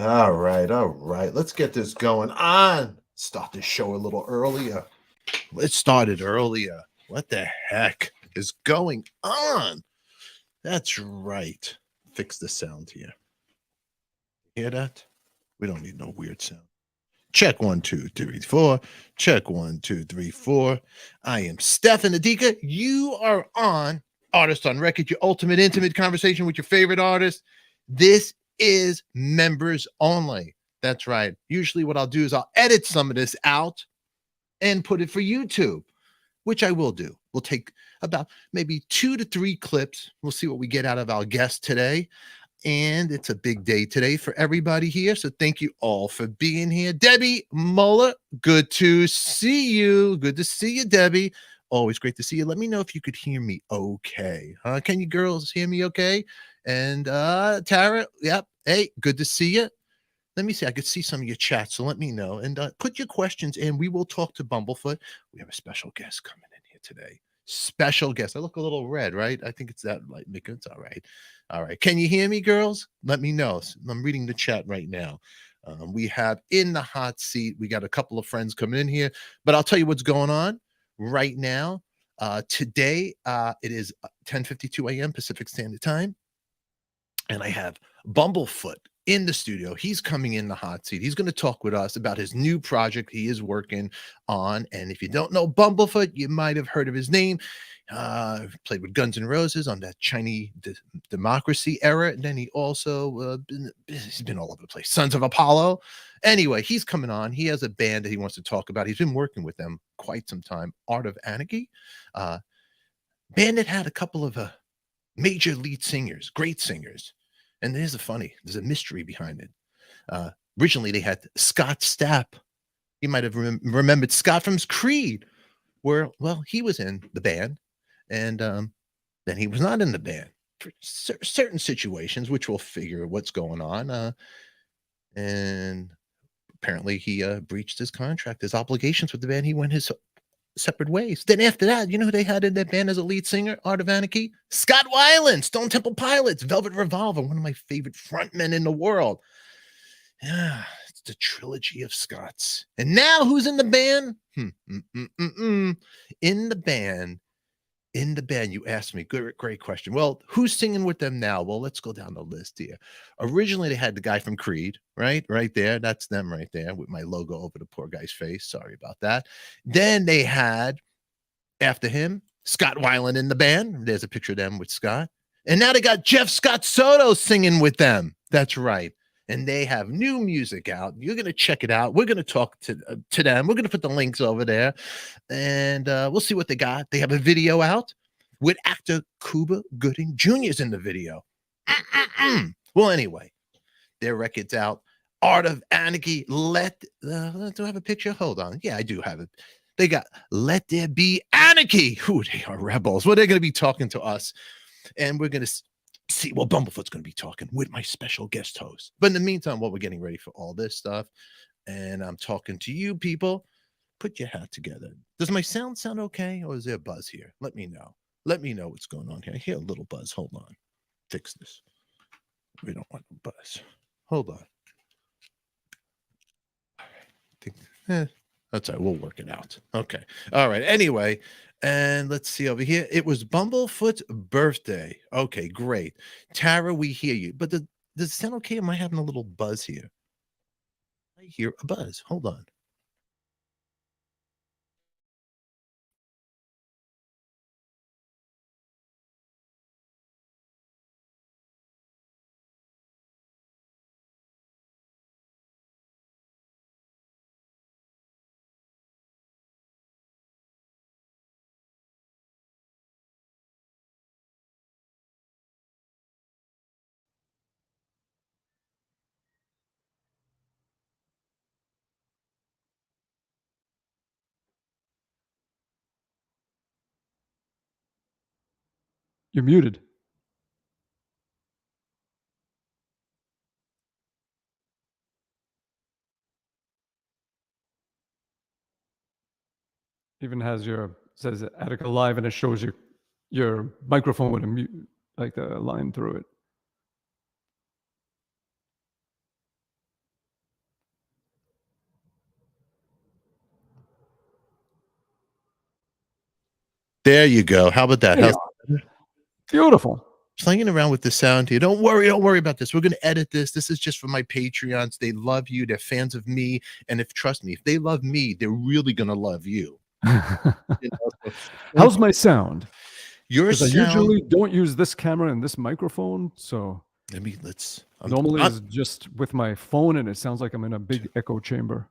All right. Let's get this going on. Start the show a little earlier. Let's start it earlier. What the heck is going on? That's right. Fix the sound here. Hear that? We don't need no weird sound. Check 1, 2, 3, 4. Check 1, 2, 3, 4. I am Stefan ADIKA. You are on Artist on Record, your ultimate intimate conversation with your favorite artist. This is members only. That's right. Usually what I'll do is I'll edit some of this out and put it for YouTube, which I will do. We'll take about maybe 2 to 3 clips. We'll see what we get out of our guest today. And it's a big day today for everybody here. So thank you all for being here. Debbie Muller, good to see you. Good to see you, Debbie. Always great to see you. Let me know if you could hear me okay. Can you girls hear me okay? And Tara, yep. Hey, good to see you. Let me see. I could see some of your chats, so let me know. And put your questions in. We will talk to Bumblefoot. We have a special guest coming in here today. Special guest. I look a little red, right? I think it's that light. It's all right. All right. Can you hear me, girls? Let me know. I'm reading the chat right now. We have in the hot seat. We got a couple of friends coming in here, but I'll tell you what's going on right now. Today, it is 10:52 a.m. Pacific Standard Time, and I have Bumblefoot in the studio. He's coming in the hot seat. He's going to talk with us about his new project he is working on. And if you don't know Bumblefoot, you might have heard of his name. Played with Guns N' Roses on that Chinese democracy era. And then he also he's been all over the place. Sons of Apollo. Anyway, he's coming on. He has a band that he wants to talk about. He's been working with them quite some time. Art of Anarchy. Band that had a couple of major lead singers, great singers. And there's a mystery behind it. Originally, they had Scott Stapp. You might have remembered Scott from Creed, where, well, he was in the band. And then he was not in the band for certain situations, which we'll figure what's going on. And apparently, he breached his contract, his obligations with the band. He went his separate ways. Then after that, you know who they had in that band as a lead singer, Art of Anarchy? Scott Weiland, Stone Temple Pilots, Velvet Revolver, one of my favorite frontmen in the world. Yeah, it's the trilogy of Scotts. And now who's in the band? In the band, you asked me. Great question. Well, who's singing with them now? Well, let's go down the list here. Originally, they had the guy from Creed, right? Right there. That's them right there with my logo over the poor guy's face. Sorry about that. Then they had, after him, Scott Weiland in the band. There's a picture of them with Scott. And now they got Jeff Scott Soto singing with them. That's right. And they have new music out. You're going to check it out. We're going to talk to them. We're going to put the links over there. And we'll see what they got. They have a video out with actor Cuba Gooding Jr. is in the video. Well, anyway, their record's out. Art of Anarchy. Do I have a picture? Hold on. Yeah, I do have it. They got Let There Be Anarchy. Ooh, they are rebels. Well, they're going to be talking to us. And we're going to see what Bumblefoot's going to be talking with my special guest host. But in the meantime, while we're getting ready for all this stuff, and I'm talking to you people, put your hat together. Does my sound okay, or is there a buzz here? Let me know. Let me know what's going on here. I hear a little buzz. Hold on. Fix this. We don't want a buzz. Hold on. All right. That's all right. We'll work it out. Okay. All right. Anyway, and let's see over here. It was Bumblefoot's birthday. Okay, great. Tara, we hear you. But does it sound okay? Am I having a little buzz here? I hear a buzz. Hold on. You're muted. Even says ADIKA Live, and it shows your microphone with a mute, like the line through it. There you go. How about that? There How's you are. Beautiful. playing around with the sound here? Don't worry about this. We're going to edit this. This is just for my Patreons. They love you. They're fans of me. And trust me, if they love me, they're really going to love you. You know, so How's my sound? your Because I sound. usually don't use this camera and this microphone, so normally it's just with my phone, and it sounds like I'm in a big echo chamber.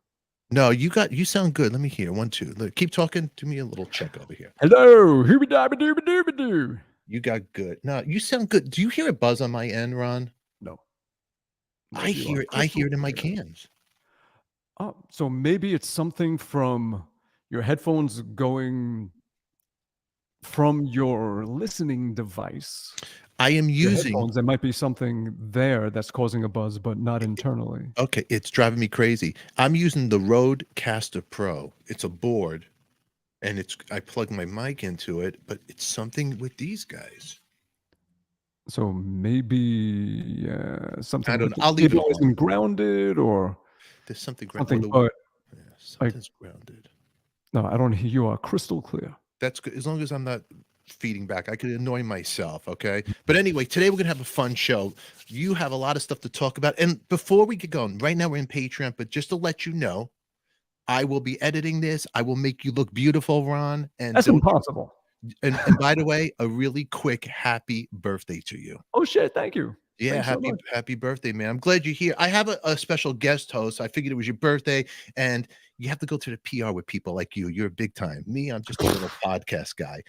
No, you sound good. Let me hear 1, 2. Look, keep talking to me. A little check over here. Hello, hooby-dabba-dooba-dooba-doo. You got good. No, you sound good. Do you hear a buzz on my end, Ron? No. I hear it. I hear it in my cans. Oh, so maybe it's something from your headphones going from your listening device. I am Your using. headphones, there might be something there that's causing a buzz, but not internally. Okay, it's driving me crazy. I'm using the Rodecaster Pro. It's a board, and I plug my mic into it, but it's something with these guys. So maybe something. I don't know. I'll leave it alone. Isn't grounded, or There's something something. grounded. But Yeah, something's grounded. no, I don't hear you. Are crystal clear. That's good. As long as I'm not feeding back, I could annoy myself. Okay. But anyway, today we're going to have a fun show. You have a lot of stuff to talk about. And before we get going, right now we're in Patreon, but just to let you know, I will be editing this. I will make you look beautiful, Ron. And That's impossible. And by the way, a really quick happy birthday to you. Oh shit! Thank you. Yeah, happy birthday, man. I'm glad you're here. I have a special guest host. I figured it was your birthday, and you have to go to the PR with people like you. You're big time. Me, I'm just a little podcast guy.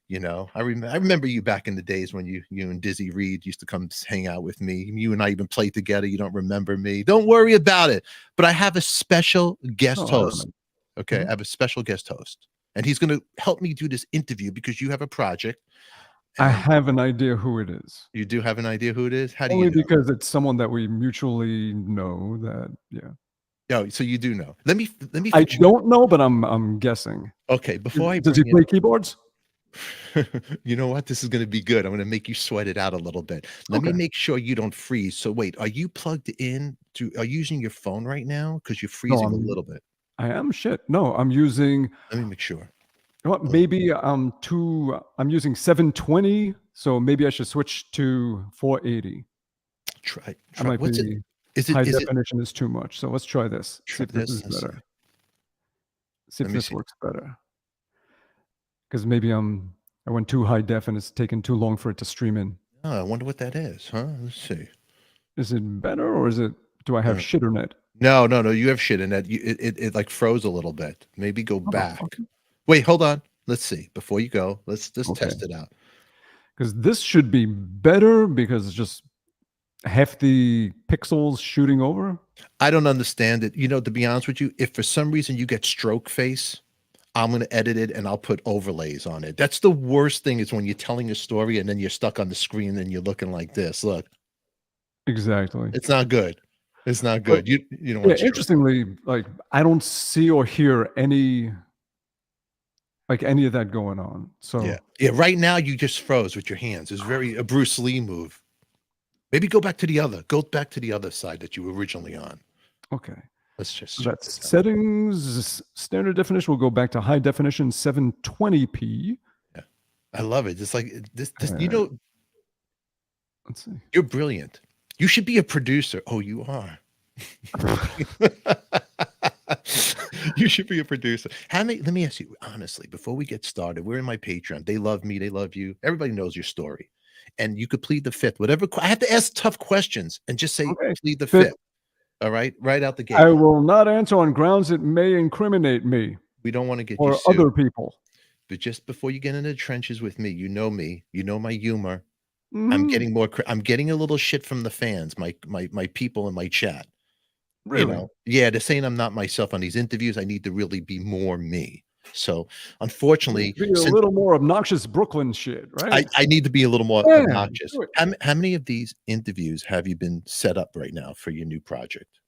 You know, I remember you back in the days when you and Dizzy Reed used to come hang out with me. You and I even played together. You don't remember me. Don't worry about it. But I have a special guest host. Okay, I have a special guest host, and he's going to help me do this interview because you have a project. I have an idea who it is. You do have an idea who it is? How do Only you know? because it's someone that we mutually know. Oh, so you do know. Let me. I don't know, but I'm guessing. Okay, before does he play keyboards? You know what? This is going to be good. I'm going to make you sweat it out a little bit. Let me make sure you don't freeze. So wait, are you plugged in are you using your phone right now? Because you're freezing a little bit. I am shit. No, I'm using. Let me make sure. You know what? Maybe I'm using 720, so maybe I should switch to 480. Try. I might What's be, it? Is it high definition is too much. So let's try this. See if this is better. See if this works better. Because maybe I went too high def and it's taken too long for it to stream in. Oh, I wonder what that is, huh? Let's see. Is it better, or do I have shit in it? No. You have shit in it. It like froze a little bit. Maybe go back. Wait, hold on. Let's see. Before you go, let's just test it out. Because this should be better because it's just half the pixels shooting over. I don't understand it. You know, to be honest with you, if for some reason you get stroke face, I'm going to edit it and I'll put overlays on it. That's the worst thing, is when you're telling a story and then you're stuck on the screen and you're looking like this. Look. Exactly. It's not good. It's not good. You don't want interestingly, like I don't see or hear any of that going on. So yeah. Right now you just froze with your hands. It's very a Bruce Lee move. Maybe go back to the other side that you were originally on. Okay. Let's just. So that's settings. Standard definition. We'll go back to high definition 720p. Yeah, I love it. It's like this. You know. Let's see. You're brilliant. You should be a producer. Oh, you are. You should be a producer. Let me ask you honestly, before we get started, we're in my Patreon. They love me. They love you. Everybody knows your story. And you could plead the fifth. Whatever. I have to ask tough questions and just say, plead the fifth. All right. Right out the gate. I will not answer on grounds that may incriminate me. We don't want to get or you sued. Other people. But just before you get into the trenches with me, you know me. You know my humor. Mm-hmm. I'm getting a little shit from the fans, my people in my chat. Really? You know, yeah, they're saying I'm not myself on these interviews. I need to really be more me. So unfortunately, be a little more obnoxious Brooklyn shit, right? I need to be a little more obnoxious. How many of these interviews have you been set up right now for your new project?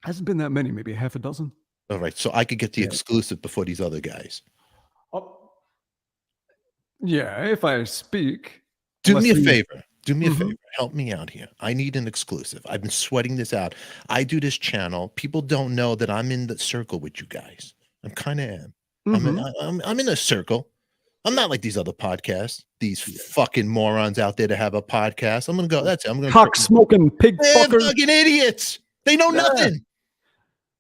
Hasn't been that many, maybe half a dozen. All right, so I could get the exclusive before these other guys. Yeah, if I speak. Do me a favor. Do me a favor. Help me out here. I need an exclusive. I've been sweating this out. I do this channel. People don't know that I'm in the circle with you guys. I kind of am. I'm in a circle. I'm not like these other podcasts, these fucking morons out there to have a podcast. I'm gonna go. That's it. I'm gonna cock smoking pig They're fuckers. fucking idiots. They know nothing.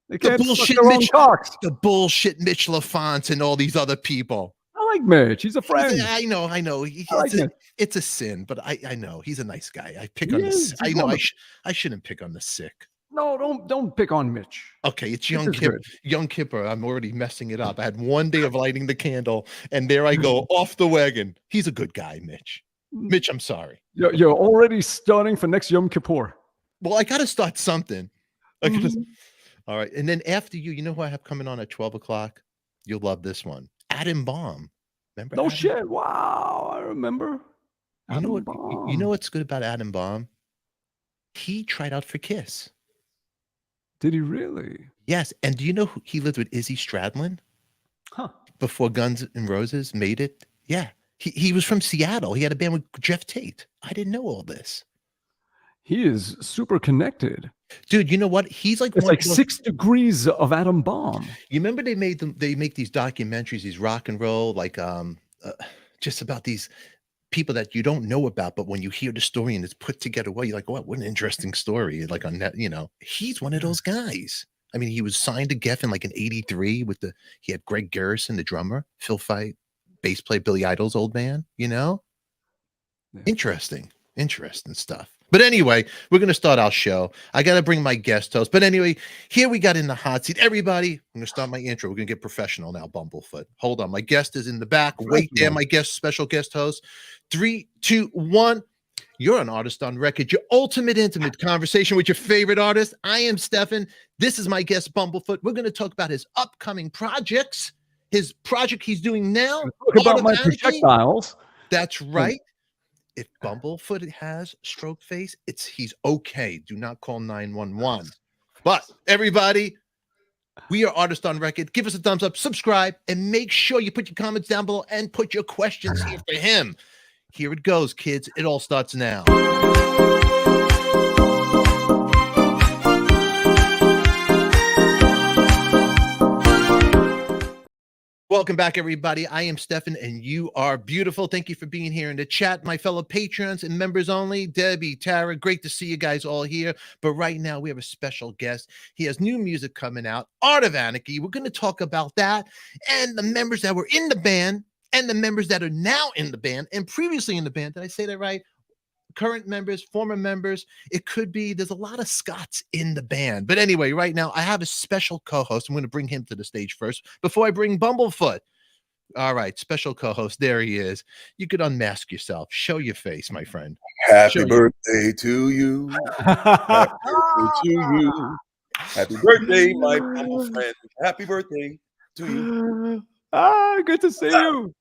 They can't bullshit suck their own Mitch- cocks. The bullshit Mitch LaFonts and all these other people. I like Mitch. He's a friend. I know. It's a sin, but I know he's a nice guy. I pick on the. I know I shouldn't pick on the sick. No, don't pick on Mitch. Okay, it's Young Kipper. I'm already messing it up. I had one day of lighting the candle, and there I go off the wagon. He's a good guy, Mitch. Mitch, I'm sorry. You're already starting for next Yom Kippur. Well, I got to start something. All right, and then after you know who I have coming on at 12 o'clock? You'll love this one. Adam Baum. Remember? No Adam? shit. Wow, I remember. You know what's good about Adam Baum? He tried out for Kiss. Did he really? Yes. And do you know he lived with Izzy Stradlin? Huh. Before Guns N' Roses made it? Yeah. He was from Seattle. He had a band with Jeff Tate. I didn't know all this. He is super connected. Dude, you know what? He's like... It's like 6 degrees of Adam Baum. You remember they make these documentaries, these rock and roll, like just about these people that you don't know about, but when you hear the story and it's put together well, you're like, oh, what an interesting story. Like on that, he's one of those guys. I mean, he was signed to Geffen like in '83 he had Greg Garrison, the drummer, Phil Fight, bass player, Billy Idol's old man, Yeah. Interesting stuff. But anyway, we're going to start our show. I got to bring my guest host. But anyway, here we got in the hot seat. Everybody, I'm going to start my intro. We're going to get professional now, Bumblefoot. Hold on. My guest is in the back. Wait there, my special guest host. 3, 2, 1. You're an artist on record. Your ultimate intimate conversation with your favorite artist. I am Stefan. This is my guest, Bumblefoot. We're going to talk about his upcoming projects, his project he's doing now. Talk about my projectiles. That's right. If Bumblefoot has stroke face, he's okay. Do not call 911. But everybody, we are Artist on Record. Give us a thumbs up, subscribe, and make sure you put your comments down below and put your questions here for him. Here it goes, kids. It all starts now. Welcome back, everybody. I am Stefan, and you are beautiful. Thank you for being here in the chat, my fellow patrons and members only. Debbie, Tara, great to see you guys all here. But right now, we have a special guest. He has new music coming out, Art of Anarchy. We're going to talk about that and the members that were in the band and the members that are now in the band and previously in the band. Did I say that right? Current members, former members. It could be. There's a lot of Scots in the band. But anyway, right now I have a special co-host. I'm going to bring him to the stage first before I bring Bumblefoot. All right, special co-host. There he is. You could unmask yourself. Show your face, my friend. Happy birthday to you. Happy birthday to you. Happy birthday, my humble friend. Happy birthday to you. Good to see you.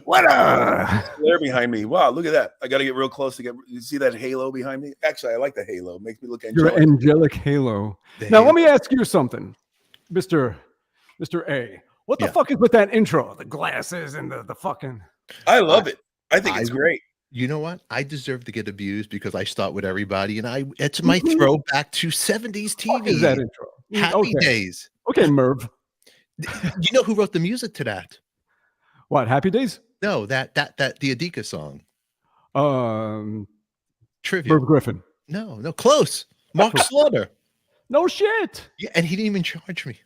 What there behind me. Wow, look at that. I got to get real close to you see that halo behind me? Actually, I like the halo. It makes me look angelic. Your angelic halo. Let me ask you something, Mr. A. What the fuck is with that intro? The glasses and the fucking... I love it. I think it's great. You know what? I deserve to get abused because I start with everybody, and it's my throwback to 70s TV. What is that intro? Happy Days. Okay, Merv. You know who wrote the music to that? What, Happy Days? No, the ADIKA song. Trivia. Merv Griffin. No, close. Mark Slaughter. No shit. Yeah, and he didn't even charge me.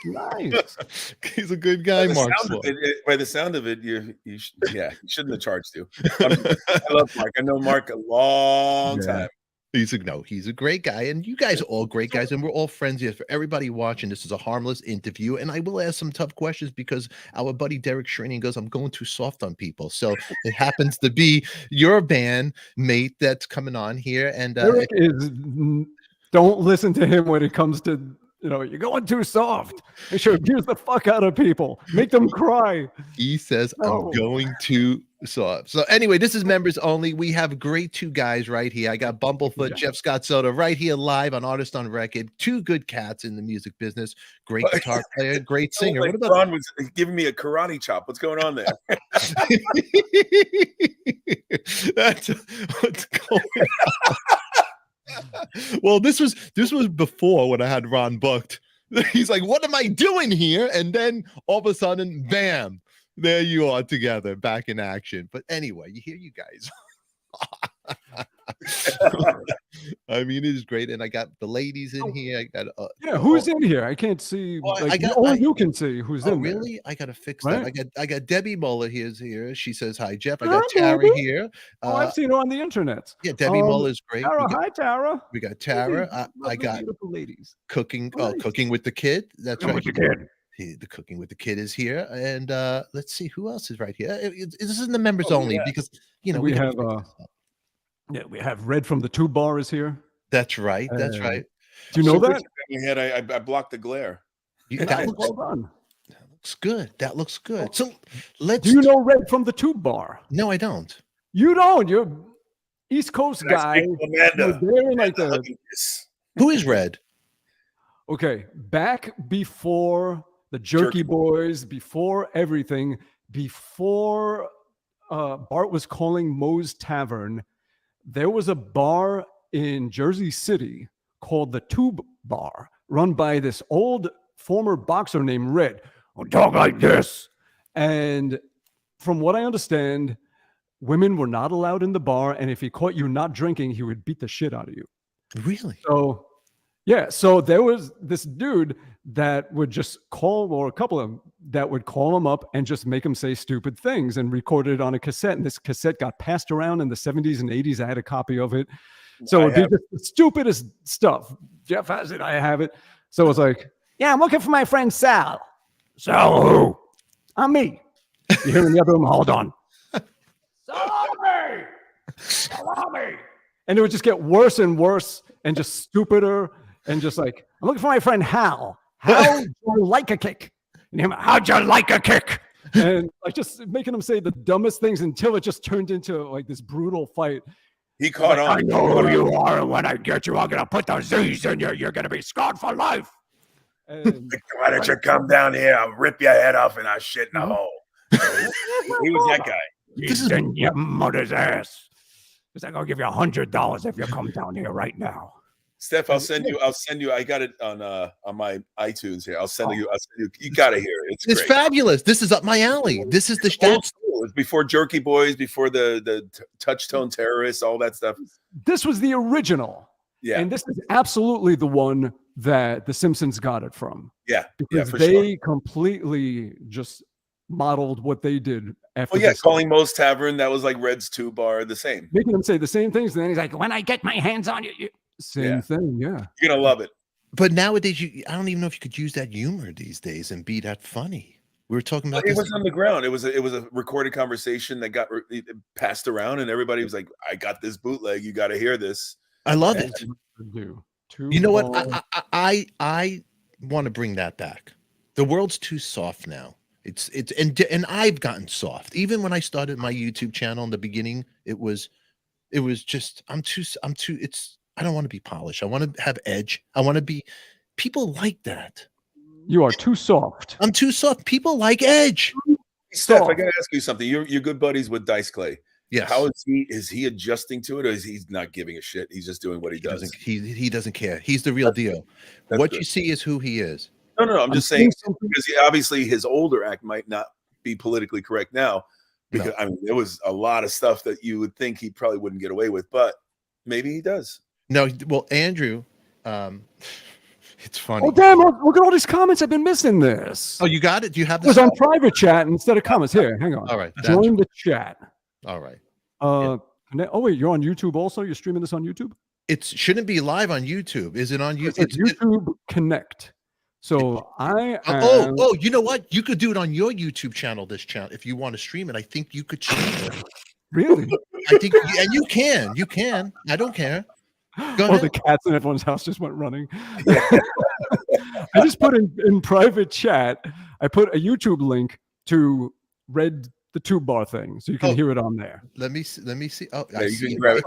Nice. He's a good guy, Mark. By the sound of it, you shouldn't have charged you. I love Mark. I know Mark a long time. He's a great guy, and you guys are all great guys, and we're all friends here. For everybody watching, this is a harmless interview, and I will ask some tough questions because our buddy Derek Shrinian goes, I'm going too soft on people. So it happens to be your band mate that's coming on here. And Derek don't listen to him when it comes to, you're going too soft. Make sure abuse the fuck out of people. Make them cry. He says, I'm going too soft. So anyway, this is members only. We have great two guys right here. I got Bumblefoot, Jeff Scott Soto right here live on Artist on Record. Two good cats in the music business. Great guitar player, great singer. What about Ron was giving me a karate chop? What's going on there? That's what's going on. Well, this was before when I had Ron booked. He's like, what am I doing here? And then all of a sudden, bam, There you are together, back in action. But anyway, you hear you guys. I mean, it is great, and I got the ladies in here. I got who's in here? I can't see. Well, like, only you can see who's in there. Really? I gotta fix Right? that. I got Debbie Muller here. She says hi, Jeff. I Hi, got Tara Debbie. here. I've seen her on the internet. Yeah, Debbie Muller is great. Tara, hi, Tara. We got Tara. I Lovely, got beautiful ladies. cooking. Nice. Cooking with the kid. That's Cooking right. with the kid. The cooking with the kid is here, and let's see who else is right here. This is the members only because we have we have Red from the Tube Bar is here. That's right. That's right. Do you know that? I blocked the glare. That looks well done. That looks good. That looks good. So let's. Do you know Red from the Tube Bar? No, I don't. You don't. You're East Coast guy. Amanda. Who is Red? Okay, back before the Jerky Boys, before everything, before Bart was calling Moe's Tavern, there was a bar in Jersey City called the Tube Bar, run by this old former boxer named Red. Who talk like this. And from what I understand, women were not allowed in the bar, and if he caught you not drinking, he would beat the shit out of you. Really? So, yeah. So there was this dude that would just call, or a couple of them that would call him up and just make him say stupid things and record it on a cassette. And this cassette got passed around in the 70s and 80s. I had a copy of it. So it'd be just the stupidest stuff. Jeff has it. I have it. So it's like, yeah, I'm looking for my friend Sal. Sal who? I'm me. You hear in the other room, hold on. Salami! Salami! And it would just get worse and worse and just stupider and just like, I'm looking for my friend Hal. How'd you like a kick? And him, how'd you like a kick? And like just making him say the dumbest things until it just turned into like this brutal fight. He caught on. I know who you are, and when I get you, I'm gonna put the Z's in you. You're gonna be scarred for life. And, why don't you come down here? I'll rip your head off and I'll shit in the hole. He was that guy. This is in your mother's ass. Because I'm gonna give you $100 if you come down here right now. Steph, I'll send you. I got it on my iTunes here. I'll send you. You gotta hear it. It's great. fabulous. This is up my alley. This is the Old school. It's before Jerky Boys, before the Touch Tone Terrorists, all that stuff. This was the original. Yeah. And this is absolutely the one that the Simpsons got it from. Yeah. Because they completely just modeled what they did after. Oh yeah, calling Moe's Tavern, that was like Red's Tube Bar, the same. Making them say the same things. And then he's like, when I get my hands on you. Same thing, yeah. You're gonna love it. But nowadays, I don't even know if you could use that humor these days and be that funny. We were talking about it was on the ground. It was a recorded conversation that got passed around, and everybody was like, "I got this bootleg. You got to hear this." I love it. You know what? I want to bring that back. The world's too soft now. And I've gotten soft. Even when I started my YouTube channel in the beginning, it was just I don't want to be polished. I want to have edge. I want to be. People like that. You are too soft. I'm too soft. People like edge. Steph, I gotta ask you something. You're good buddies with Dice Clay. Yes. How is he? Is he adjusting to it, or is he not giving a shit? He's just doing what he does. He doesn't care. He's the real deal. What you see is who he is. No. I'm just saying because obviously his older act might not be politically correct now. Because I mean, there was a lot of stuff that you would think he probably wouldn't get away with, but maybe he does. No, well, Andrew, it's funny. Oh, damn, look at all these comments. I've been missing this. Oh, you got it? Do you have this? It was on private chat instead of comments. Here, hang on. All right. Join the chat. All right. Oh, wait, you're on YouTube also? You're streaming this on YouTube? It shouldn't be live on YouTube. Is it on YouTube? It's YouTube Connect. So I am... Oh, you know what? You could do it on your YouTube channel, this channel. If you want to stream it, I think you could stream it. Really? I think, and you can. I don't care. Go ahead. The cats in everyone's house just went running. I just put in private chat, I put a YouTube link to Red the Tube Bar thing, so you can hear it on there. Let me see. Oh, yeah, I you see can it grab it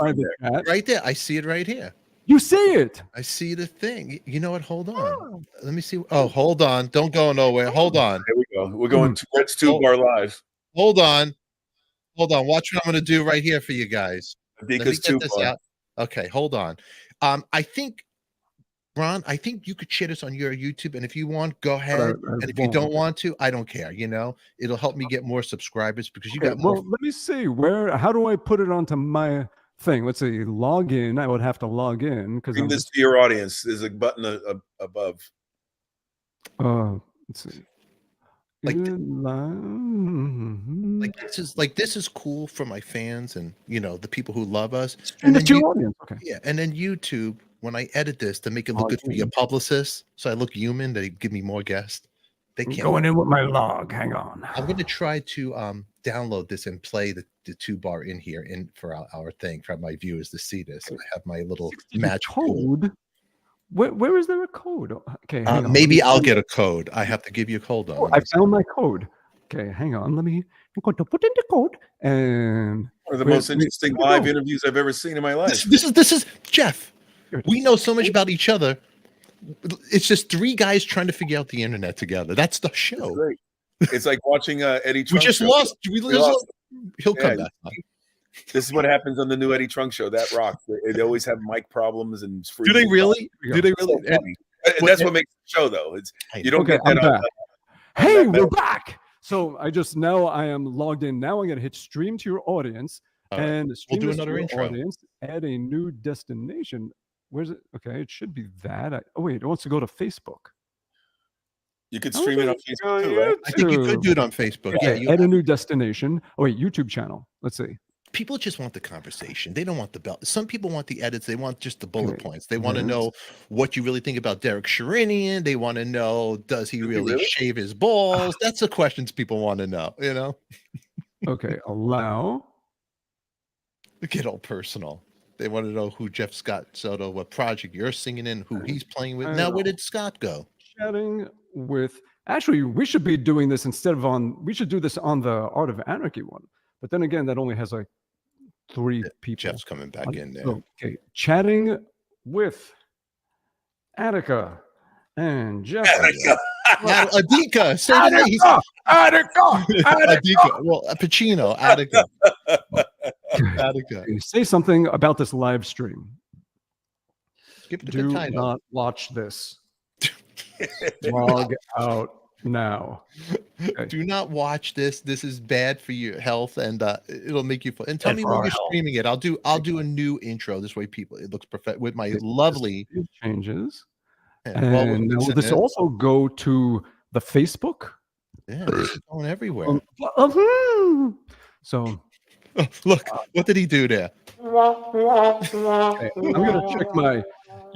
right there. I see it right here. You see it? I see the thing. You know what? Hold on. Let me see. Oh, hold on. Don't go nowhere. Hold on. There we go. We're going to Red's Tube Bar live. Hold on. Watch what I'm going to do right here for you guys. Because Tube Bar. Out. Okay, hold on. I think Ron, I think you could share this on your YouTube, and if you want, go ahead. And if you don't want to, I don't care. It'll help me get more subscribers because you got more. Well, let me see how do I put it onto my thing? Let's see, log in. I would have to log in because Bring this to your audience. There's a button above. Let's see. This is cool for my fans and the people who love us. And then your audience. Okay. Yeah, and then YouTube, when I edit this to make it look good for your publicist, so I look human, they give me more guests. They can't. Going in with my log. Hang on. I'm going to try to download this and play the 2-bar in here for our thing for my viewers to see this. I have my little match code. Where is there a code? Okay, hang on. Maybe I'll get a code. I have to give you a code. I found my code. Okay, hang on. I'm going to put in the code. And one of the most interesting live interviews I've ever seen in my life. This is Jeff. We know so much about each other. It's just 3 guys trying to figure out the internet together. That's the show. Great. It's like watching Eddie Trunk. We just lost. We lost. He'll come back. This is what happens on the new Eddie Trunk show. That rocks. They always have mic problems and. Do they really? Do they really? And that's what makes the show, though. You don't get that. Hey, we're back. So I am logged in. Now I'm going to hit stream to your audience and stream we'll do another intro. Audience. Add a new destination. Where's it? Okay, it should be that. Wait, it wants to go to Facebook. You could stream it on Facebook too, right? I think you could do it on Facebook. Okay, add a new destination. Oh wait, YouTube channel. Let's see. People just want the conversation. They don't want the belt. Some people want the edits. They want just the bullet points. They want to know what you really think about Derek Sherinian. They want to know, does he really shave his balls? That's the questions people want to know, Okay, allow. Get all personal. They want to know who Jeff Scott Soto, what project you're singing in, who he's playing with. Now, where did Scott go? Chatting with. Actually, we should be doing this we should do this on the Art of Anarchy one. But then again, that only has like 3 people. Jeff's coming back in there. Okay, chatting with ADIKA and Jeff. Now, ADIKA. Say ADIKA. Well, Pacino. ADIKA. ADIKA. Say something about this live stream. Do title. not watch this. Log out now. Okay. Do not watch this. This is bad for your health, and it'll make you feel. And tell me when you're streaming it. I'll do a new intro. This way, it looks perfect with my lovely changes. And will this also go to the Facebook? Yeah, it's going everywhere. So, look, what did he do there? Okay, I'm gonna check my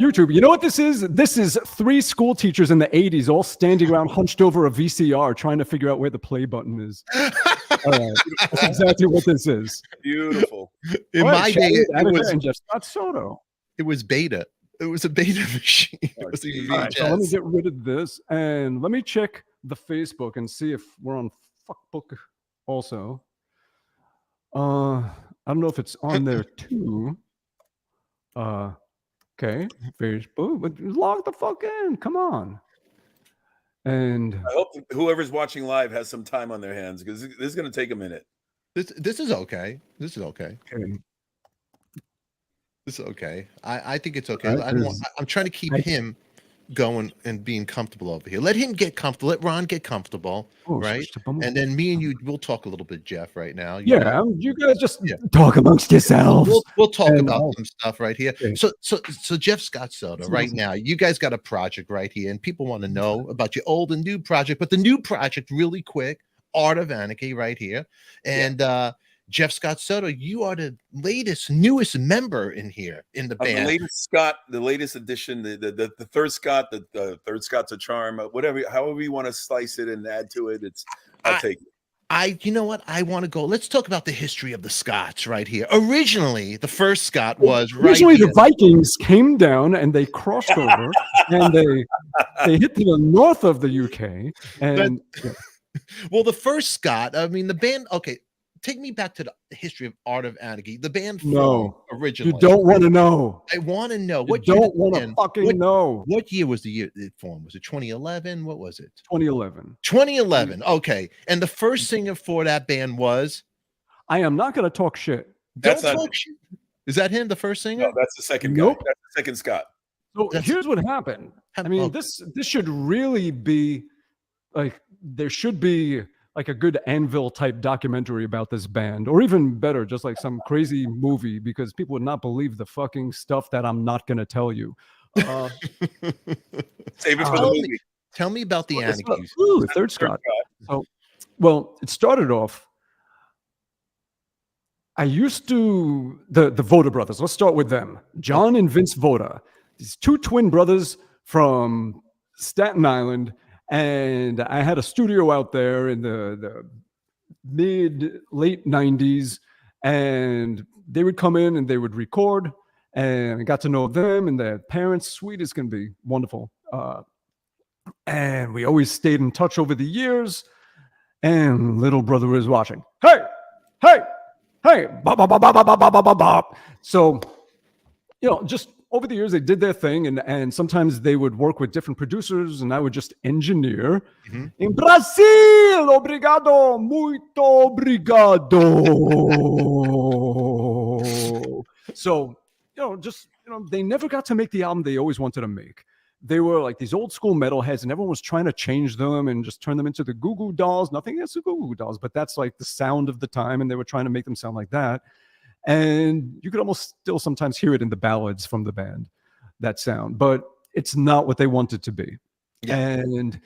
YouTube. You know what this is? This is 3 school teachers in the 80s all standing around hunched over a VCR trying to figure out where the play button is. That's exactly what this is. Beautiful. In my day, it was and Jeff Scott Soto. It was beta. It was a beta machine. It was a VHS. So let me get rid of this and let me check the Facebook and see if we're on Fuckbook also. I don't know if it's on there too. Okay, Facebook, but log the fuck in. Come on. And I hope whoever's watching live has some time on their hands because this is going to take a minute. This is okay. This is okay. This is okay. I think it's okay. I'm trying to keep him going and being comfortable over here. Let him get comfortable. Let Ron get comfortable, right? And then me and you, we'll talk a little bit, Jeff, right now. You guys just talk amongst yourselves. We'll talk about some stuff right here. Okay. So Jeff Scott Soto, right now, you guys got a project right here, and people want to know about your old and new project, but the new project, really quick, Art of Anarchy, right here, and Jeff Scott Soto, you are the newest member in here in the band. The latest addition, the third Scott, the third Scott's a charm, whatever, however you want to slice it and add to it. I'll take it. You know what? I want to go. Let's talk about the history of the Scots right here. Originally, the first Scott was the Vikings came down and they crossed over and they hit to the north of the UK. And well, the first Scott, I mean, the band. Okay. Take me back to the history of Art of Anarchy. The band formed originally. You don't want to know. I want to know. You don't want to fucking know. What year was the year it formed? Was it 2011? What was it? 2011. 2011. Okay. And the first singer for that band was? I am not going to talk shit. Don't talk shit. Is that him, the first singer? No, that's the second guy. That's the second Scott. So here's what happened. I mean, this should really be like, there should be like a good Anvil type documentary about this band, or even better, just like some crazy movie, because people would not believe the fucking stuff that I'm not going to tell you. Save it for the movie. Tell me about the anecdotes. Ooh, third Scott. So, well, it started off. I used to the Voda brothers. Let's start with them. John and Vince Voda. These two twin brothers from Staten Island, and I had a studio out there in the late 90s, and they would come in and they would record, and I got to know them and their parents. Sweet as can be, wonderful. And we always stayed in touch over the years, and little brother was watching. Hey, bop, bop, bop, bop, bop, bop, bop, bop. So, just over the years, they did their thing, and sometimes they would work with different producers, and I would just engineer. Mm-hmm. In Brazil, obrigado, muito obrigado. So, they never got to make the album they always wanted to make. They were like these old school metalheads, and everyone was trying to change them and just turn them into the Goo Goo Dolls. Nothing against the Goo Goo Dolls, but that's like the sound of the time, and they were trying to make them sound like that. And you could almost still sometimes hear it in the ballads from the band, that sound, but it's not what they wanted to be. Yeah. And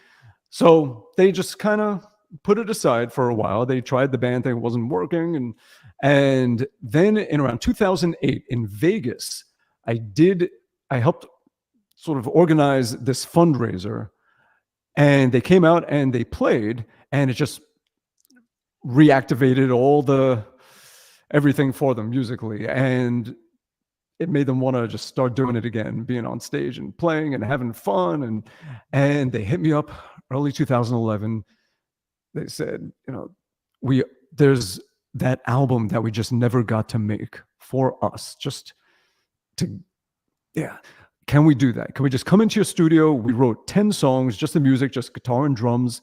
so they just kind of put it aside for a while. They tried the band thing, it wasn't working. And then in around 2008 in Vegas, I helped sort of organize this fundraiser, and they came out and they played, and it just reactivated everything for them musically, and it made them want to just start doing it again, being on stage and playing and having fun. And they hit me up early 2011. They said, there's that album that we just never got to make for us, can we do that? Can we just come into your studio? We wrote 10 songs, just the music, just guitar and drums,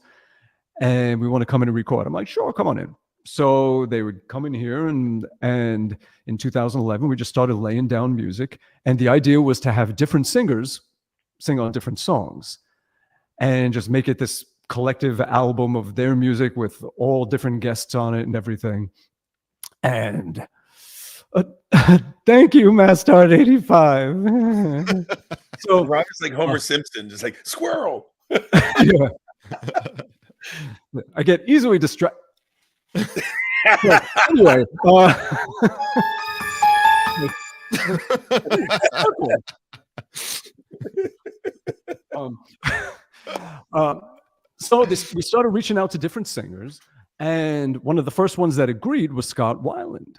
and we want to come in and record. I'm like, sure, come on in. So they would come in here, and in 2011, we just started laying down music. And the idea was to have different singers sing on different songs and just make it this collective album of their music with all different guests on it and everything. And thank you, Mastard 85. So Roger's like Homer Simpson, just like squirrel. Yeah. I get easily distracted. Anyway, so we started reaching out to different singers, and one of the first ones that agreed was Scott Weiland,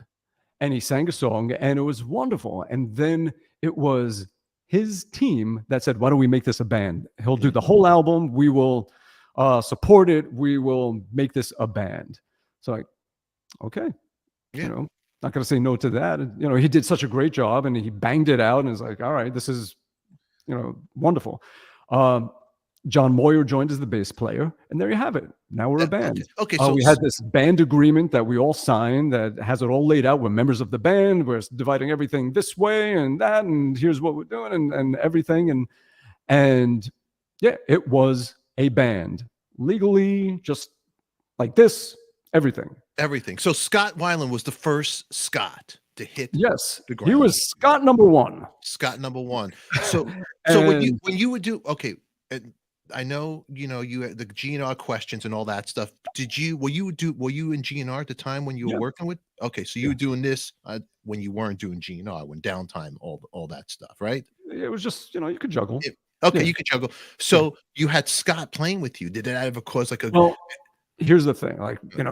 and he sang a song, and it was wonderful. And then it was his team that said, why don't we make this a band? He'll do the whole album. We will support it. We will make this a band. So like, okay, not going to say no to that. And, he did such a great job, and he banged it out, and it's like, all right, this is, wonderful. John Moyer joined as the bass player, and there you have it. Now we're a band. Okay, so we had this band agreement that we all signed that has it all laid out. We're members of the band. We're dividing everything this way and that, and here's what we're doing, and everything. And yeah, it was a band legally, just like this. Everything. So Scott Weiland was the first Scott to hit. Yes, the ground. He was Scott number one. So when you would do, okay, and I know you had the GNR questions and all that stuff. Were you in GNR at the time when you were working with? Okay, so you were doing this when you weren't doing GNR, when downtime, all that stuff, right? It was just you could juggle. You could juggle. So you had Scott playing with you. Did that ever cause like a? Well, here's the thing,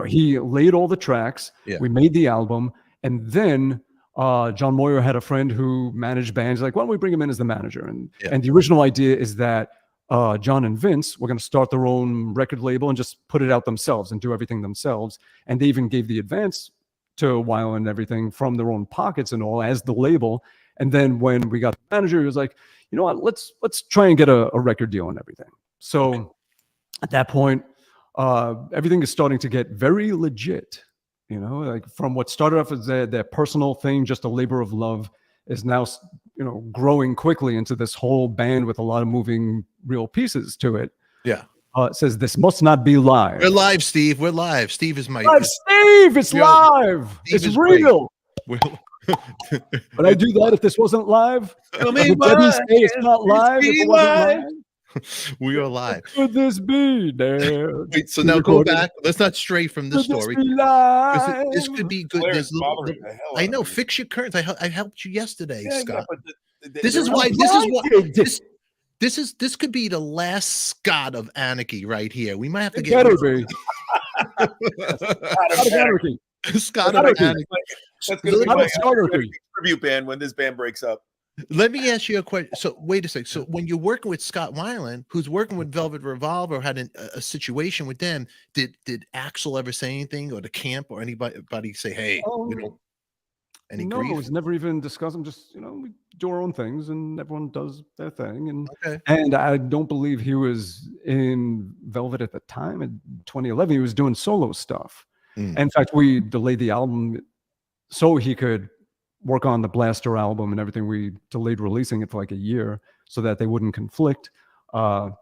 he laid all the tracks. Yeah. We made the album, and then John Moyer had a friend who managed bands. Like, why don't we bring him in as the manager? And the original idea is that John and Vince were going to start their own record label and just put it out themselves and do everything themselves. And they even gave the advance to Weiland and everything from their own pockets and all as the label. And then when we got the manager, he was like, you know what, let's try and get a record deal and everything. So at that point, everything is starting to get very legit, like from what started off as their personal thing, just a labor of love, is now growing quickly into this whole band with a lot of moving real pieces to it. Yeah. It says this must not be live. We're live, Steve. We're live. Steve is my Steve. It's live. Steve it's real. But I do that if this wasn't live. Would Debbie say it's not live if it wasn't live? We are live. Could this be there? Wait, so now go back. Let's not stray from the story. This could be good. I know. Fix your curtains. I helped you yesterday, Scott. This is why. This could be the last Scott of Anarchy right here. We might have to get better be. Scott of Anarchy. That's going to be my tribute band when this band breaks up. Let me ask you a question. So wait a second. So when you're working with Scott Weiland, who's working with Velvet Revolver, had a situation with them, did Axl ever say anything, or the camp, or anybody say, hey, any no, grief? it was never even discussed. I'm just, we do our own things and everyone does their thing. And I don't believe he was in Velvet at the time. In 2011, he was doing solo stuff. In fact, we delayed the album so he could work on the Blaster album and everything. We delayed releasing it for like a year so that they wouldn't conflict. But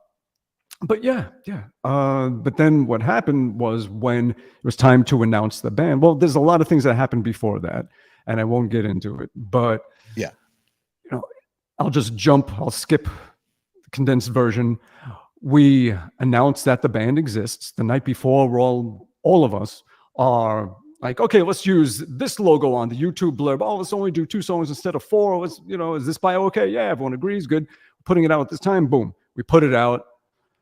then what happened was, when it was time to announce the band, well, there's a lot of things that happened before that, and I won't get into it. But I'll skip the condensed version. We announced that the band exists. The night before, we're all of us are like, okay, let's use this logo on the YouTube blurb. Oh, let's only do 2 songs instead of 4. Let's, is this bio okay? Yeah, everyone agrees. Good. Putting it out at this time. Boom. We put it out.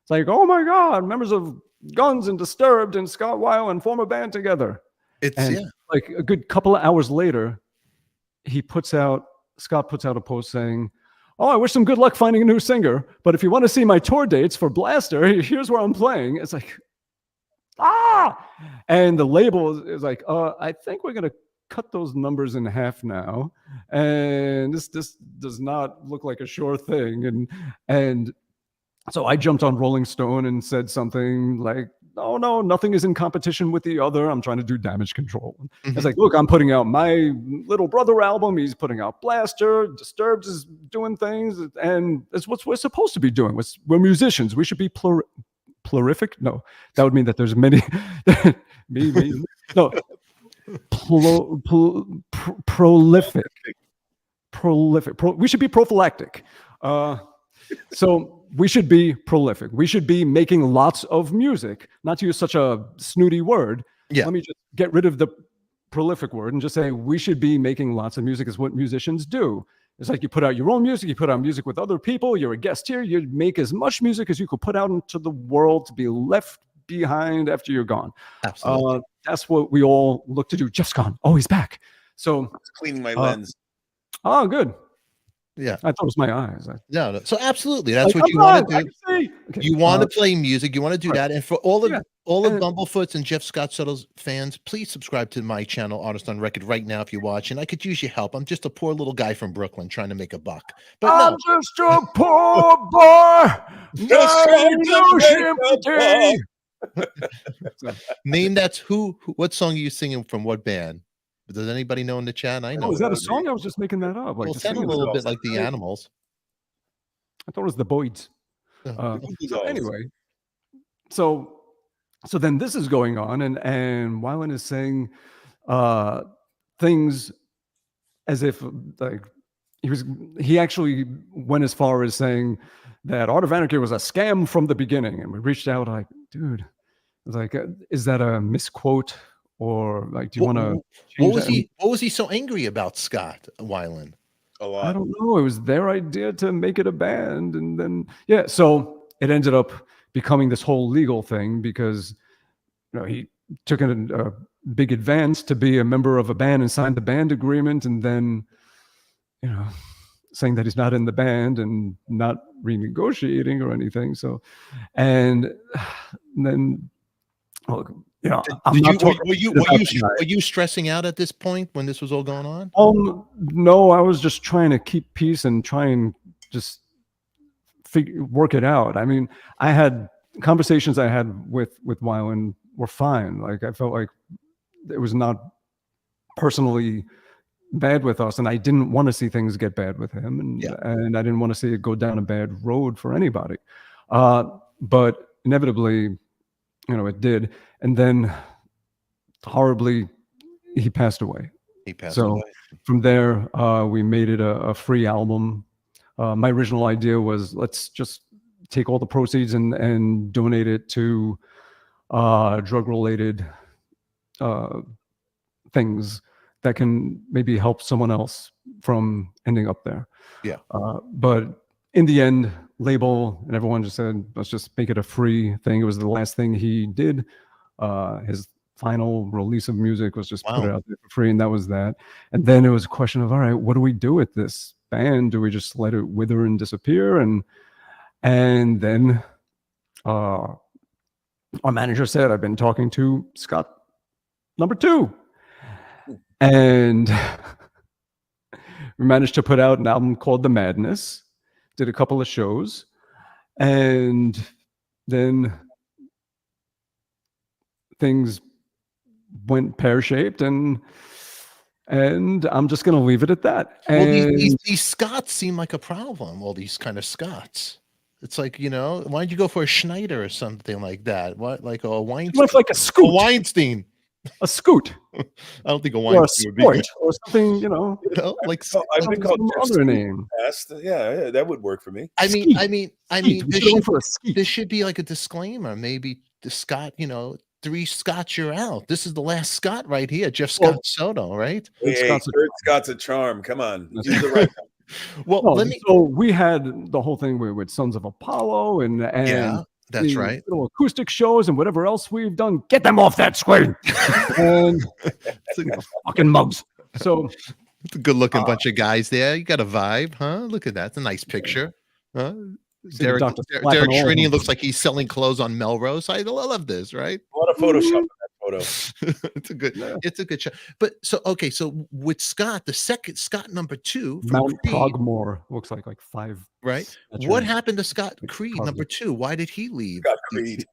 It's like, oh my God, members of Guns and Disturbed and Scott Weiland form a band together. Like a good couple of hours later, Scott puts out a post saying, oh, I wish them good luck finding a new singer, but if you want to see my tour dates for Blaster, here's where I'm playing. It's like, and the label is like, I think we're going to cut those numbers in half now. And this does not look like a sure thing. And so I jumped on Rolling Stone and said something like, oh, no, nothing is in competition with the other. I'm trying to do damage control. It's like, look, I'm putting out my little brother album. He's putting out Blaster. Disturbed is doing things. And it's what we're supposed to be doing. We're musicians. We should be prolific? No, that would mean that there's many. No, prolific. We should be prophylactic. So we should be prolific. We should be making lots of music. Not to use such a snooty word. Yeah. Let me just get rid of the prolific word and just say we should be making lots of music. Is what musicians do. It's like you put out your own music, you put out music with other people, you're a guest here, you make as much music as you could put out into the world to be left behind after you're gone. Absolutely. That's what we all look to do. Jeff's gone. Oh, he's back. So I was cleaning my lens. Oh, good. Yeah. I thought it was my eyes. No. So absolutely. That's what you want to do. Okay. You want to play music. You want to do that. And for all of Bumblefoot's and Jeff Scott Settle's fans, please subscribe to my channel, Artist on Record, right now if you're watching. I could use your help. I'm just a poor little guy from Brooklyn trying to make a buck. But I'm just a poor boy. Name that's what song are you singing from what band? Does anybody know in the chat? I know. Is that a song? I was just making that up. Well, sound a little bit like the Animals. I thought it was the Boyds. So anyway, so then this is going on, and Weiland is saying things as if like he actually went as far as saying that Art of Anarchy was a scam from the beginning, and we reached out like, dude, like, is that a misquote? Or like, do you want to? What was he so angry about, Scott Weiland? A lot. I don't know. It was their idea to make it a band, and then so it ended up becoming this whole legal thing because he took a big advance to be a member of a band and signed the band agreement, and then saying that he's not in the band and not renegotiating or anything. So, and then. Well, were you stressing out at this point when this was all going on? No, I was just trying to keep peace and try and just work it out. I mean, I had conversations I had with Weiland were fine. Like I felt like it was not personally bad with us, and I didn't want to see things get bad with him, and Yeah. and I didn't want to see it go down a bad road for anybody. But inevitably, it did, and then horribly, he passed away. He passed So away. from there, we made it a free album. My original idea was, let's just take all the proceeds and donate it to drug-related things that can maybe help someone else from ending up there. Yeah. But in the end, label and everyone just said, let's just make it a free thing. It was the last thing he did. His final release of music was just put it out there for free, and that was that. And then it was a question of, all right, what do we do with this band? Do we just let it wither and disappear? And then our manager said, I've been talking to Scott number 2, and we managed to put out an album called The Madness, did a couple of shows, and then things went pear-shaped, and I'm just going to leave it at that. Well, And these Scots seem like a problem. All these kind of Scots. It's like, why don't you go for a Schneider or something like that? What, like a Weinstein? went for like a A scoot, Weinstein. a scoot, I don't think a or a Weinstein would be sport, good. or something, Like I've been called some Jeff other Skeet name. past. Yeah, that would work for me. I Skeet. mean, Skeet. We should go for a skeet. there should be like a disclaimer. Maybe the Scott, 3 Scots, you're out. This is the last Scott right here, Jeff Scott Soto, right? Hey, Scott's a- third Scott's a charm. Come on, use the right. Well, No, let me. so we had the whole thing with Sons of Apollo and Yeah, that's the right. little acoustic shows and whatever else we've done. Get them off that screen. And It's a, fucking mugs. So it's a good-looking bunch of guys there. You got a vibe, huh? Look at that. It's a nice picture. Huh? See the Derek doctor slapping Derek all of Shrinian them. looks like he's selling clothes on Melrose. I love this, right? A lot of Photoshop in that photo. It's a good shot. But so with Scott, the second Scott number 2 from Mount Creed, Pogmore looks like 5. right? That's What right. happened to Scott Like Creed Pogmore. number 2? Why did he leave? Scott Creed.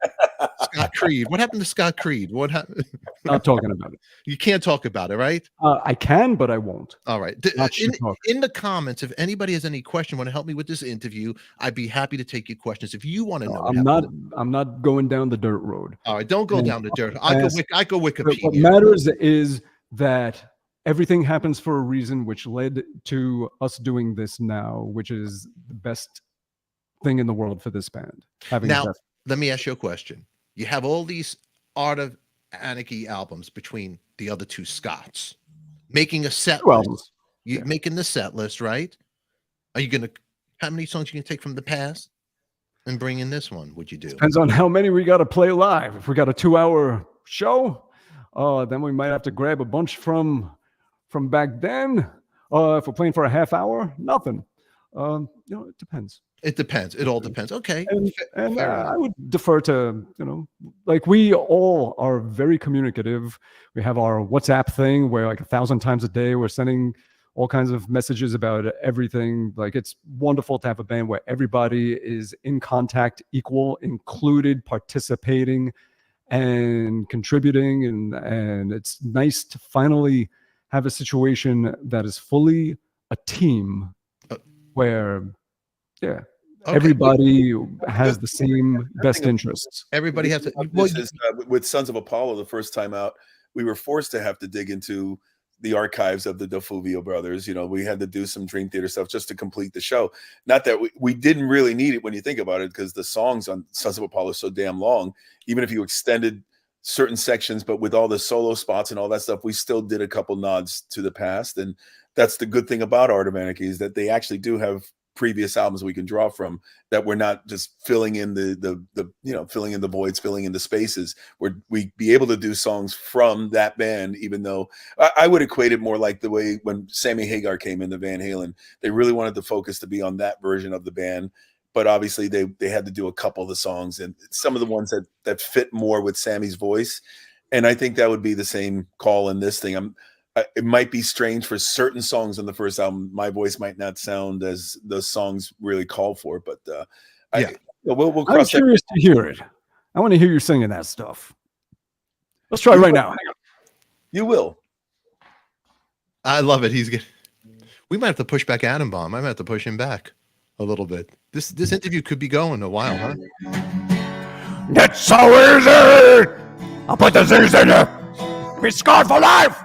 Scott Creed. What happened to Scott Creed? What happened? Not talking about it. You can't talk about it, right? I can, but I won't. All right. Not shit talk. In the comments, if anybody has any question, want to help me with this interview, I'd be happy to take your questions. If you want to know, what I'm not going down the dirt road. all right, don't go And down the dirt. I go What Wikipedia. matters is that everything happens for a reason, which led to us doing this now, which is the best thing in the world for this band. Having Now, that. let me ask you a question. You have all these Art of Anarchy albums between the other 2 Scots, making a set Two list. albums. You're Yeah. making the set list, right? Are you gonna? How many songs you can take from the past and bring in this one? Would you do? Depends on how many we got to play live. If we got a 2-hour show, then we might have to grab a bunch from back then. If we're playing for a half hour, nothing. It depends. It depends. It all depends. Okay. And Fair enough. I would defer to, like we all are very communicative. We have our WhatsApp thing where like 1,000 times a day we're sending all kinds of messages about everything. Like it's wonderful to have a band where everybody is in contact, equal, included, participating, and contributing. And it's nice to finally have a situation that is fully a team where, yeah, Okay. everybody has the same best interests. Everybody has to. This is, with Sons of Apollo, the first time out, we were forced to have to dig into the archives of the DeFulvio brothers. We had to do some Dream Theater stuff just to complete the show. Not that we didn't really need it when you think about it, because the songs on Sons of Apollo are so damn long. Even if you extended certain sections, but with all the solo spots and all that stuff, we still did a couple nods to the past. And that's the good thing about Art of Anarchy, is that they actually do have previous albums we can draw from, that we're not just filling in filling in the voids, filling in the spaces, where we be able to do songs from that band. Even though I would equate it more like the way when Sammy Hagar came into Van Halen, they really wanted the focus to be on that version of the band, but obviously they had to do a couple of the songs and some of the ones that fit more with Sammy's voice. And I think that would be the same call in this thing. It might be strange for certain songs on the first album. My voice might not sound as those songs really call for, but we'll I'm cross that. curious to hear it. I want to hear you singing that stuff. Let's try right now. Hang on. You will. I love it. He's good. We might have to push back Adam Bomb. I might have to push him back a little bit. This interview could be going a while, huh? That's so easy. I'll put the Z's in it. Be scarred for life.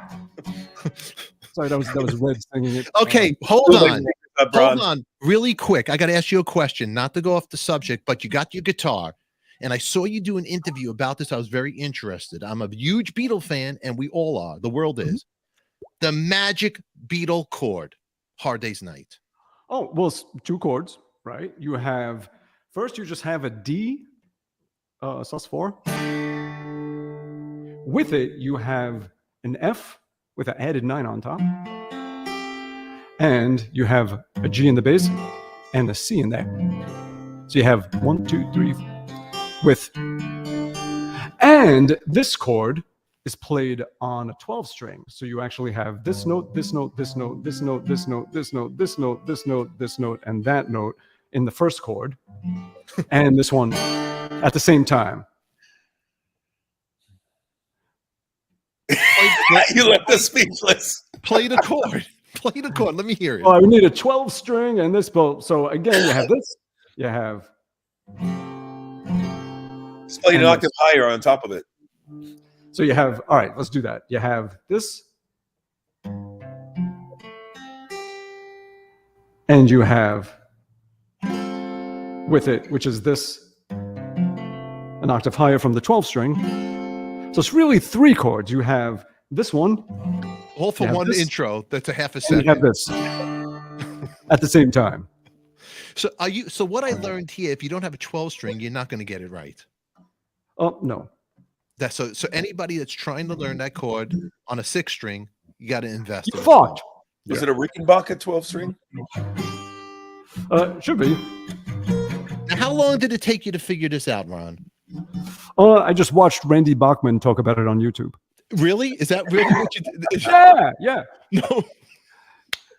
Sorry, that was Red singing it. Okay, hold on. Really quick. I got to ask you a question, not to go off the subject, but you got your guitar. And I saw you do an interview about this. I was very interested. I'm a huge Beatle fan, and we all are. The world is. The magic Beatle chord, Hard Day's Night. Oh, well, it's 2 chords, right? You have, first you just have a D, sus4. With it, you have an F with an added 9 on top. And you have a G in the bass and a C in there. So you have 1, 2, 3, with, and this chord is played on a 12 string. So you actually have this note, this note, this note, this note, this note, this note, this note, this note, this note, and that note in the first chord, and this one at the same time. You left us speechless. Play the chord. Play the chord. Let me hear it. Well, I would need a 12 string and this boat. So again, you have this. You have. It's playing an octave higher on top of it. So you have, all right, let's do that. You have this. And you have with it, which is this, an octave higher from the 12 string. So it's really 3 chords. You have this one. All for one intro. That's a half a second. And you have this at the same time. So what I learned here, if you don't have a 12 string, you're not going to get it right. Oh, no. That's so anybody that's trying to learn that chord on a 6 string, you got to invest. You fought. Was it a Rickenbacker 12 string? Should be. Now, how long did it take you to figure this out, Ron? I just watched Randy Bachman talk about it on YouTube. Really? Is that really what you did? Yeah. No.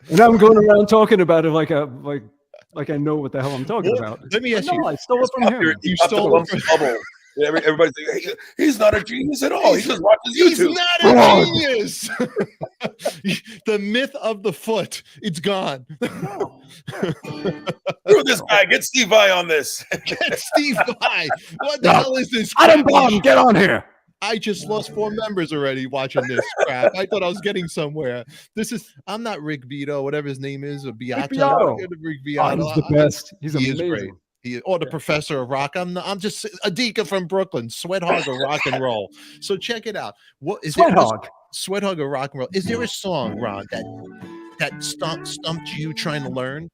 And I'm going around talking about it like I know what the hell I'm talking about. Let me ask you. No, I stole it from him. You stole it from Bubble. Everybody's like, hey, he's not a genius at all. He just watches YouTube. He's not a genius. The myth of the foot, it's gone. Screw this guy. Get Steve Vai on this. Get Steve Vai. What the hell is this? Adam Bomb, get on here. I just lost 4 members already watching this crap. I thought I was getting somewhere. I'm not Rick Beato, whatever his name is, or Beato. Rick Beato. He's the best. He's he amazing. Is great. Or the professor of rock. I'm just ADIKA from Brooklyn, sweat hog of rock and roll. So check it out. What is sweat hog? Sweat hog of rock and roll. Is there a song, Ron, that stumped you trying to learn?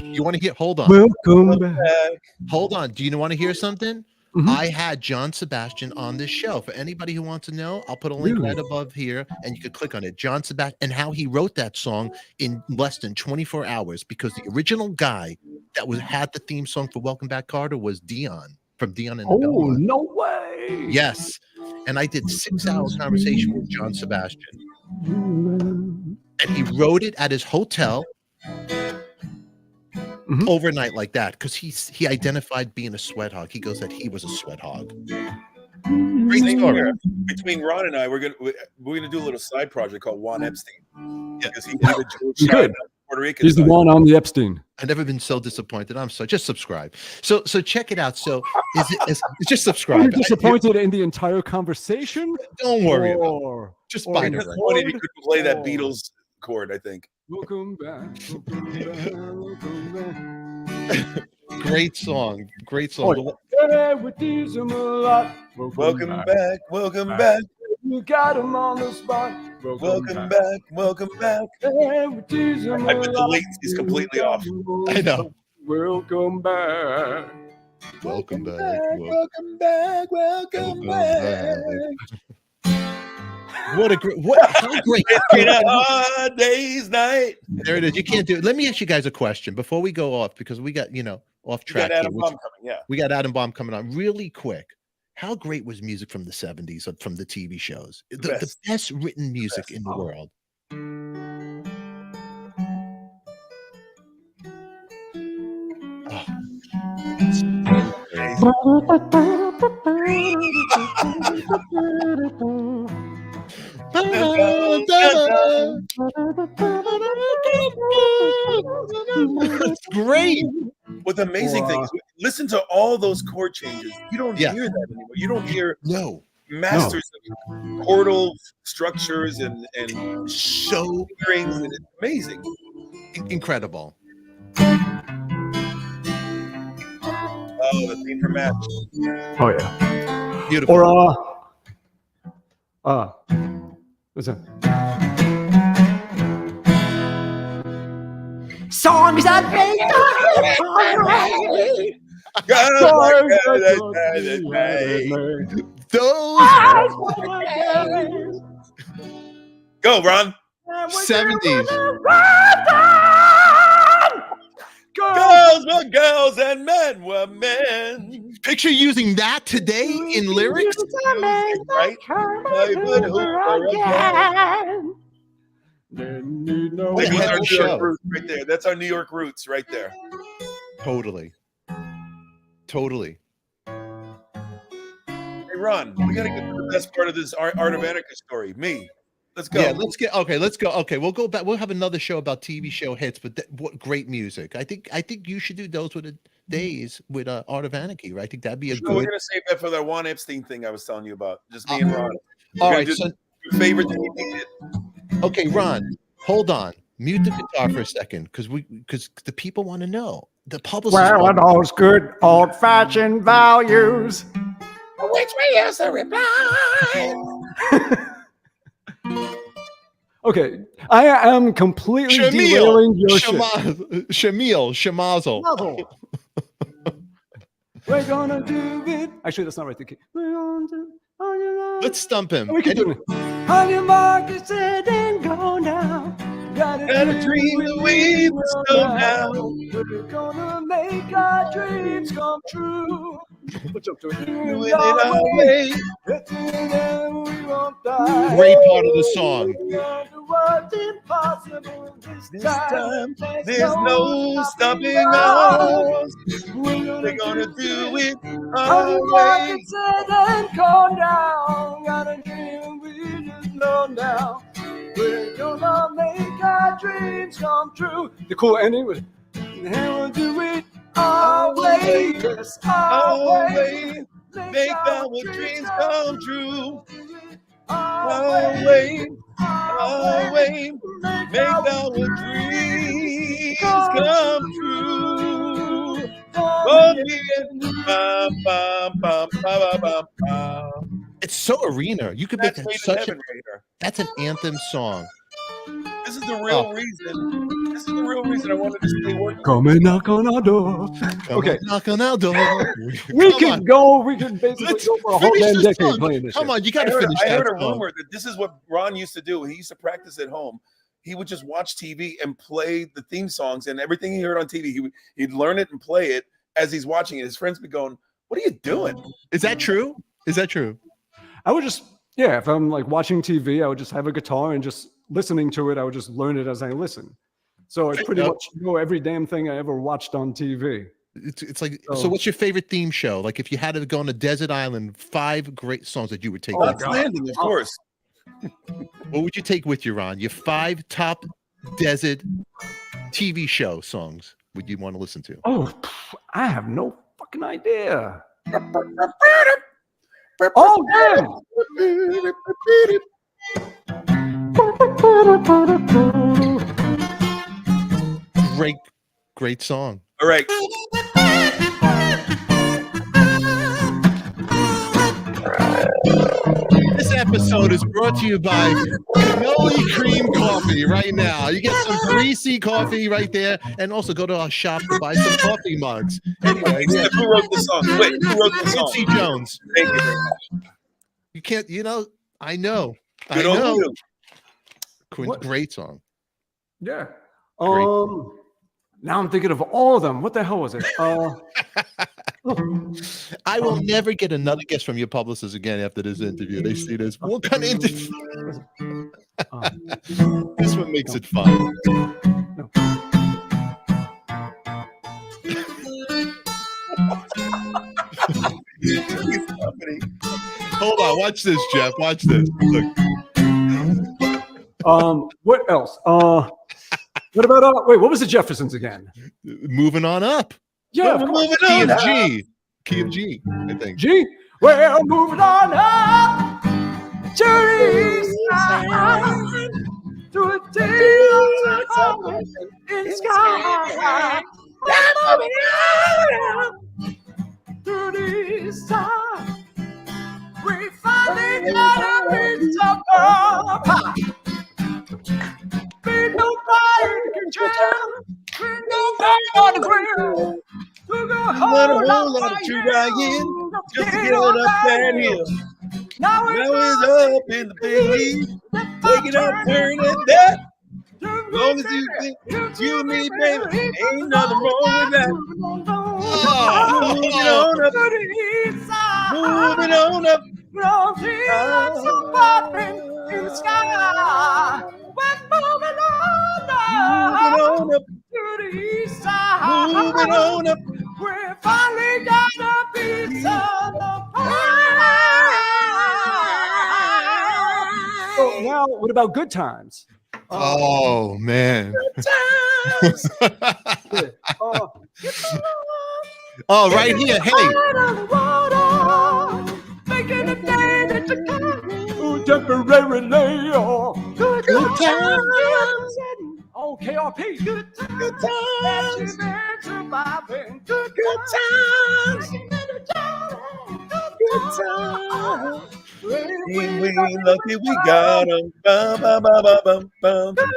You want to hear? Hold on. Welcome back. Hold on. Do you want to hear something? Mm-hmm. I had John Sebastian on this show. For anybody who wants to know, I'll put a link right above here, and you can click on it. John Sebastian, and how he wrote that song in less than 24 hours, because the original guy that had the theme song for Welcome Back, Carter was Dion from Dion and the Belmont. No way. Yes. And I did 6 hours conversation with John Sebastian. And he wrote it at his hotel. Mm-hmm. Overnight like that, because he identified being a sweat hog. He goes that he was a sweat hog. Great story. Between Ron and I, we're gonna do a little side project called Juan Epstein. Because he did Puerto Rican. He's the one on the Epstein. I've never been so disappointed. I'm so just subscribe. So check it out. So is just subscribe. You're disappointed in the entire conversation? Don't worry about it. Just buy it. Funny he could play that Beatles chord, I think. Welcome back. Welcome back. Great song. Great song. Welcome back. Welcome back. You got him on the spot. Welcome back. Welcome back. I bet the latency's completely off. I know. Welcome back. Welcome back. Welcome back. Welcome back. How great. It's been a hard day's night. There it is. You can't do it. Let me ask you guys a question before we go off, because we got, off track. We got Adam Bomb coming, yeah. We got Adam Bomb coming on really quick. How great was music from the 70s, from the TV shows? The best written music in the world. That's great. Well, the amazing thing is, listen to all those chord changes. You don't hear that anymore. You don't hear masters of chordal structures and so strings, and it's amazing. Incredible. Oh, the theme for Match. Oh yeah. Beautiful. Or what's that? Songs that make Those Go, Ron. 70s. Girls were girls and men were men. Picture using that today in lyrics. Right? I would hope again. Like our New York roots right there. That's our New York roots right there. Totally. Hey, Ron, we got to get to the best part of this Art of ADIKA story. Me. Let's go. Yeah, let's go. Okay, we'll go back. We'll have another show about TV show hits, but what great music. I think you should do those with the days with Art of Anarchy, right? I think that'd be a good. We're gonna save that for that Juan Epstein thing I was telling you about. Just me and Ron. All right, so your favorite that you did. Okay, Ron, hold on. Mute the guitar for a second, because the people want to know. The publicist. Well, and those good old-fashioned values, which we used to reply. Okay, I am completely derailing your shit. Shemazel. We're gonna do it. Actually, that's not right. We're gonna do on your mark. Let's stump him. We can do it. On your mark, you said, and go now. Gotta dream that we will slow down. We're gonna make our dreams come true. What's up to it? With it our way. We won't die. Great part of the song. What's impossible this time. There's no stopping us. We're gonna do it our way. And calm down. Gotta dream we just know now. We're gonna make our dreams come true. The cool ending was, and we'll do it our way. Yes, our way. Make our dreams come true. Our way. Our way. Make our dreams come true. It's so arena. You could make that such a, that's an anthem song. This is the real reason. This is the real reason I wanted to stay working. Come and knock on our door. Okay, knock on our door. We can go. We can basically go for a whole damn decade playing this. Come on, you got to finish. I heard a rumor that this is what Ron used to do. He used to practice at home. He would just watch TV and play the theme songs, and everything he heard on TV, he'd learn it and play it as he's watching it. His friends would be going, "What are you doing?" Is that true? Is that true? I would just, yeah, if I'm like watching TV, I would just have a guitar and just listening to it. I would just learn it as I listen. So I pretty much know every damn thing I ever watched on TV. It's like, so what's your favorite theme show? Like if you had to go on a desert island, 5 great songs that you would take. Oh, Landing, of course. What would you take with you, Ron? Your 5 top desert TV show songs would you want to listen to? Oh, I have no fucking idea. Oh, damn! Great song. All right. This episode is brought to you by Cannoli Cream Coffee right now. You get some greasy coffee right there, and also go to our shop to buy some coffee mugs. Anyway, who wrote the song? Wait, who wrote the song? Quincy Jones. Thank you very much. You can't, I know. Good old you. Great song. Yeah. Now I'm thinking of all of them. What the hell was it? I will never get another guest from your publicist again after this interview. They see this. What kind of interview? This one makes it fun. Hold on. Watch this, Jeff. Watch this. Look. What else? What about wait? What was the Jeffersons again? Moving on up. Yeah, We're moving Key on. of G. Key of G, I think. G. Well, moving on up to the side, to a deep in sky. We're moving on up to the side. We finally got a reach up. Ain't nobody can tell. Ain't nobody on the ground. We're gonna hold on to trying just to get up that hill. Now Now it's up in the big league. Take it up, turn it that. As long as you think you and me, baby, ain't nothing wrong with that. Moving on up, moving on up. In the sky. We're moving on up to the east side. Moving on up. We finally got a piece of the pie. So now, what about Good Times? Oh, man. Oh, right here. Hey. Making a day that you can temporarily. Good times. Oh, KRP. Good times. Surviving. Good times. Good times. We lucky we got them. Bum, bum, bum, bum, bum, bum.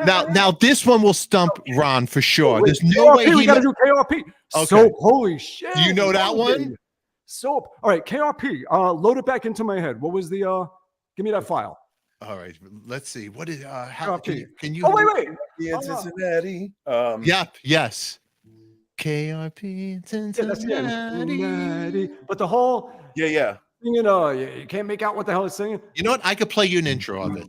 Now this one will stump Ron for sure. There's no KRP, way we he got to do KRP. Okay. Soap, holy shit. Do you know that one? Soap. All right, KRP. Load it back into my head. What was the? Give me that file. All right, let's see. What is how KRP. can you? Oh wait. Yeah, Cincinnati. Yep. Yes. KRP Cincinnati. But the whole Yeah. singing, you can't make out what the hell it's singing. You know what? I could play you an intro of it.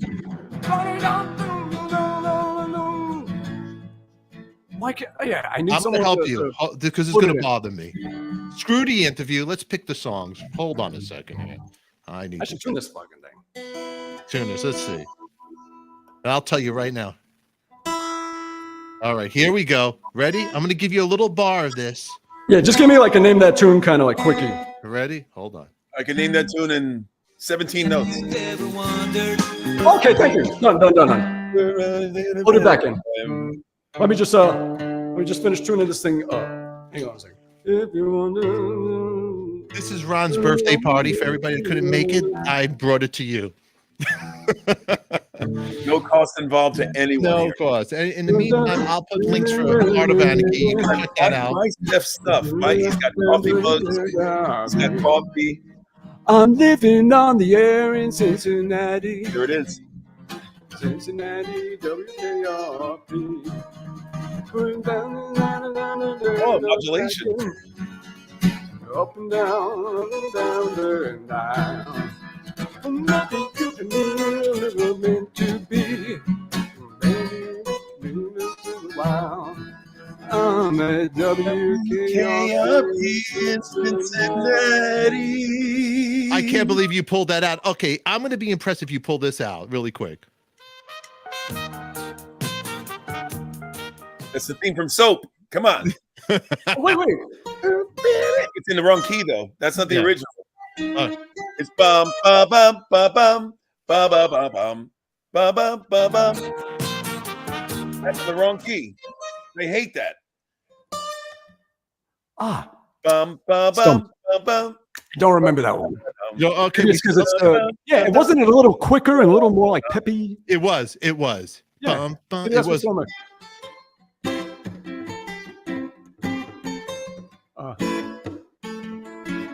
Why can't? Yeah, I need I'm someone gonna help to you because it's put it gonna in. bother me. Screw the interview. Let's pick the songs. Hold on a second here. I should tune this fucking thing. Tune this. Let's see. And I'll tell you right now. All right, here we go. Ready? I'm gonna give you a little bar of this. Yeah, just give me like a name that tune kind of like quickie. Ready? Hold on. I can name that tune in 17 notes. Okay, thank you. Done. Put it back in. Let me just finish tuning this thing up. Hang on a second. If you wonder. This is Ron's birthday party. For everybody that couldn't make it, I brought it to you. No cost involved to anyone. No here. cost. In the meantime, I'll put links for Art of Anarchy. You can check that out. My Steph's stuff. He's got coffee mugs. He's got coffee. I'm living on the air in Cincinnati. Here it is. Cincinnati, WKRP. Oh, modulation. Up and down, and down. Nothing you can do, never meant to be. Wow. I'm at WKRP in Cincinnati. I can't believe you pulled that out. Okay, I'm going to be impressed if you pull this out really quick. That's the theme from Soap. Come on. Wait. It's in the wrong key though. That's not the Yeah. original. It's bum ba bum ba bum ba ba ba bum ba bum ba bum. That's the wrong key. They hate that. Ah, Bum ba bum ba bum. don't remember that one. Yo, okay, Maybe it's because it's it wasn't it a little quicker and a little more like peppy. it was. Yeah, Bum, maybe it that's was. what's on there.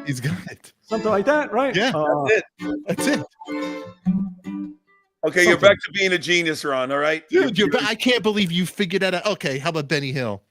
He's got it. Something like that, right? Yeah. That's it. That's it. Okay, you're back to being a genius, Ron. All right, Dude, I can't believe you figured that out. Okay, how about Benny Hill?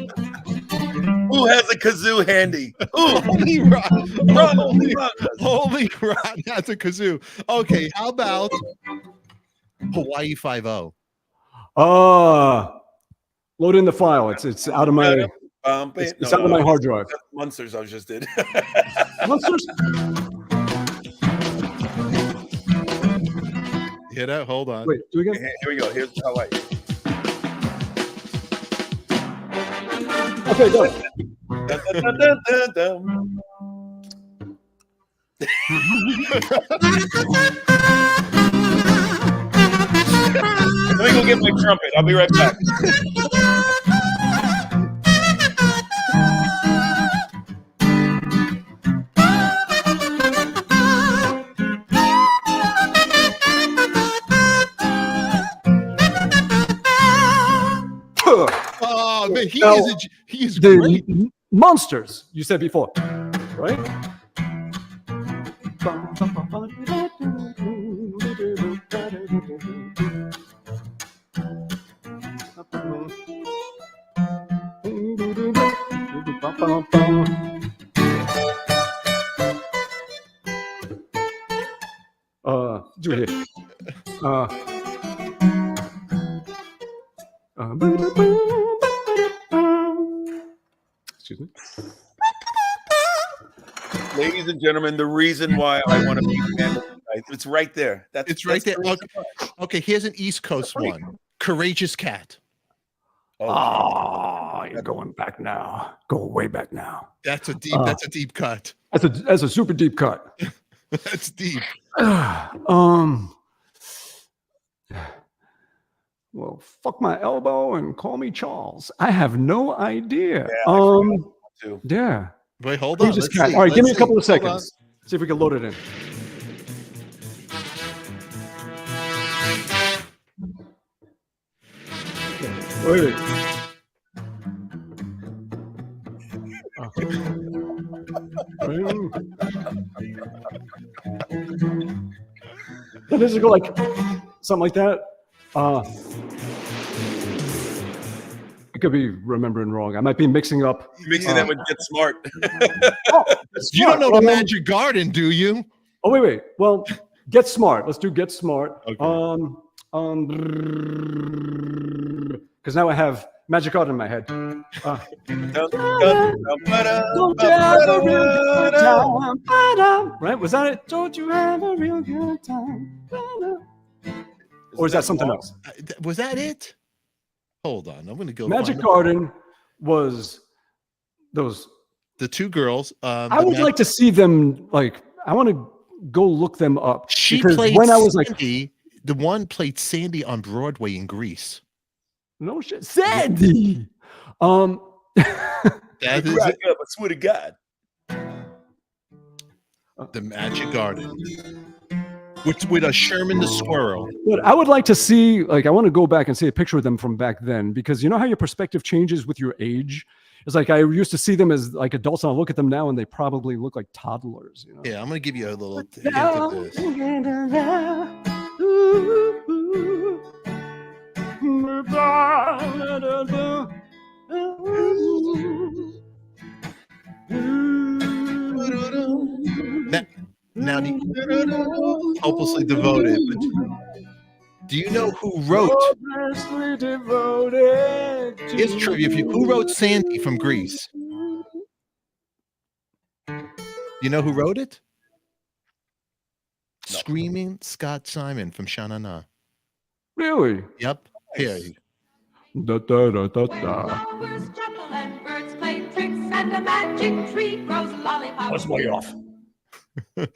Who has a kazoo handy. Ooh, Holy rock. holy rock. Holy rock. That's a kazoo. Okay, how about Hawaii 5-0? Load in the file. It's out of my it's out of my hard drive. Munsters I just did. Monsters. Hit it. Hold on. Wait, do we get? Here we go. Here's Hawaii. Okay, go. Dun, dun, dun, dun, dun. Let me go get my trumpet. I'll be right back. Oh man, Now, he is The great. Monsters you said before, right? Do it here. Excuse me. Ladies and gentlemen, the reason why I want to be it's right there. It's right there. the reason why. Okay, here's an East Coast one. Courageous Cat. Oh, you're going back now. Go way back now. That's a deep. That's a deep cut. That's a super deep cut. That's deep. Well, fuck my elbow and call me Charles. I have no idea. Too. Yeah. Wait, hold on. Courageous Let's Cat. see. All right, give me a Let's couple of see. Hold on. seconds. See if we can load it in. Wait. Does it go like something like that? I could be remembering wrong. I might be mixing up. Mixing that with Get Smart. You don't know the Magic Garden, do you? Oh wait. Well, Get Smart. Let's do Get Smart. Okay. Because now I have Magic Garden in my head. Don't you have a real good time? Right? Was that it? Don't you have a real good time? Or is that something else? Was that it? Hold on. I'm going to go. Magic find Garden was those. the two girls. I would like to see them. Like, I want to go look them up. She because played when I was like, Sandy. The one played Sandy on Broadway in Greece. no shit, Sandy. That is Right up, I swear to God. the Magic Garden. With a Sherman the Squirrel. But I would like to see, like, I want to go back and see a picture of them from back then, because you know how your perspective changes with your age? It's like I used to see them as like adults, and I look at them now and they probably look like toddlers. You know? Yeah, I'm going to give you a little hint of this. Now, hopelessly devoted. But do you know who wrote? Here's trivia for you. Who wrote Sandy from Greece? You know who wrote it? No. Screaming Scott Simon from Sha-Na-Na. Really? Yep. Here. Da, da, da, da, da. Flowers juggle and birds play tricks and a magic tree grows lollipops. That's way off. Way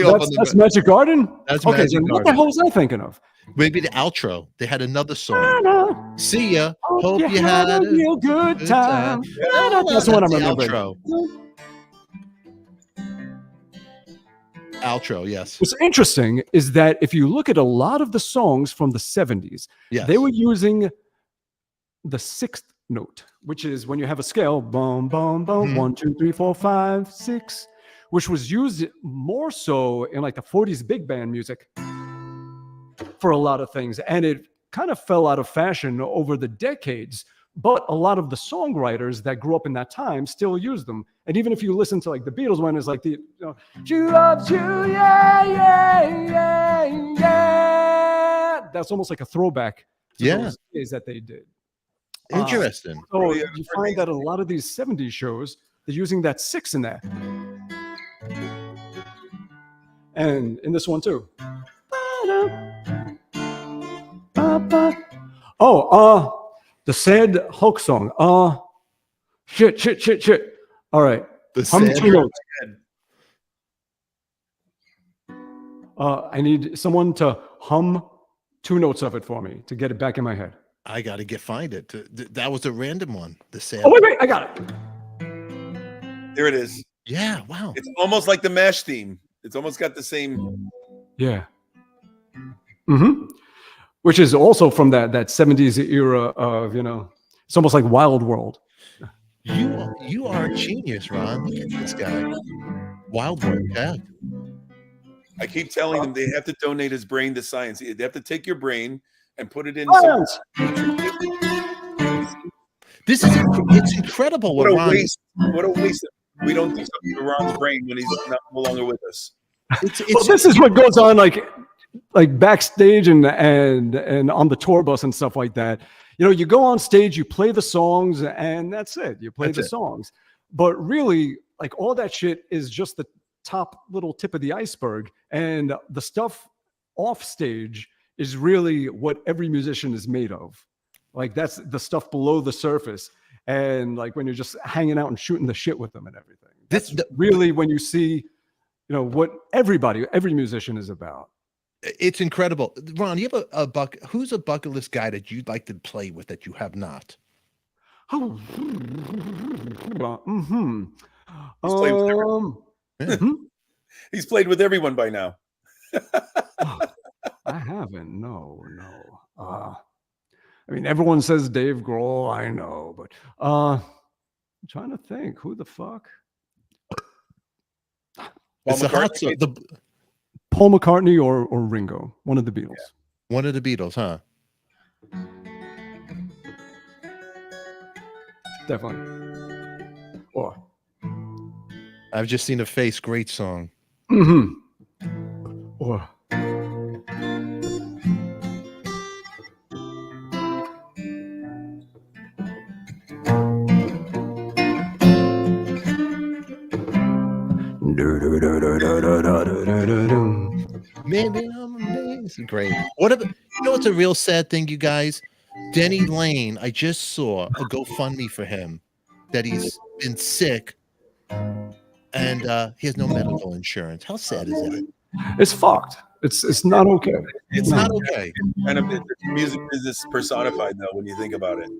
up on That's the Magic Garden? That's Okay, Magic then what the Garden. hell was I thinking of? Maybe the outro. They had another song. See ya. Hope you had a real good good time. time. That's what I'm the remembering. Outro, yes. What's interesting is that if you look at a lot of the songs from the 70s, Yes. they were using the sixth note, which is when you have a scale, boom, boom, boom, Mhm. 1, 2, 3, 4, 5, 6, which was used more so in like the 40s big band music for a lot of things. And it kind of fell out of fashion over the decades But a lot of the songwriters that grew up in that time still use them. And even if you listen to like the Beatles one, is like she loves you, yeah, yeah, yeah, yeah. That's almost like a throwback to those days that they did. Interesting. So you find that a lot of these 70s shows, they're using that 6 in there. And in this one too. The sad Hulk song. Shit. All right. Hum 2 notes. I need someone to hum 2 notes of it for me to get it back in my head. I got to find it. That was a random one. The sad. Oh, wait, I got it. There it is. Yeah, wow. It's almost like the MASH theme. It's almost got the same. Yeah. Mm-hmm. Which is also from that 70s era of, it's almost like Wild World. You are a genius, Ron. Look at this guy. Wild World, yeah. I keep telling them they have to donate his brain to science. They have to take your brain and put it in. It's incredible. What a waste! What a waste! We don't do something to Ron's brain when he's no longer with us. This is what goes on, like backstage and on the tour bus and stuff like that. You go on stage, you play the songs, and that's it. You play the songs, but really, like all that shit is just the top little tip of the iceberg, and the stuff off stage is really what every musician is made of. Like that's the stuff below the surface, and like when you're just hanging out and shooting the shit with them and everything. That's really when you see, what every musician is about. It's incredible. Ron, you have who's a bucket list guy that you'd like to play with that you have not? He's played with everyone. He's played with everyone by now. I haven't. No. I mean, everyone says Dave Grohl. I know, but I'm trying to think. Who the fuck? It's a hot song. Paul McCartney or Ringo, one of the Beatles. Yeah. One of the Beatles, huh? Definitely. Or I've just seen a face. Great song. Mm-hmm. Or Maybe I'm amazing. Great. What about, what's a real sad thing, you guys? Denny Lane, I just saw a GoFundMe for him that he's been sick and he has no medical insurance. How sad is that? It's fucked. It's not okay. It's not okay. And the music business personified, though, when you think about it.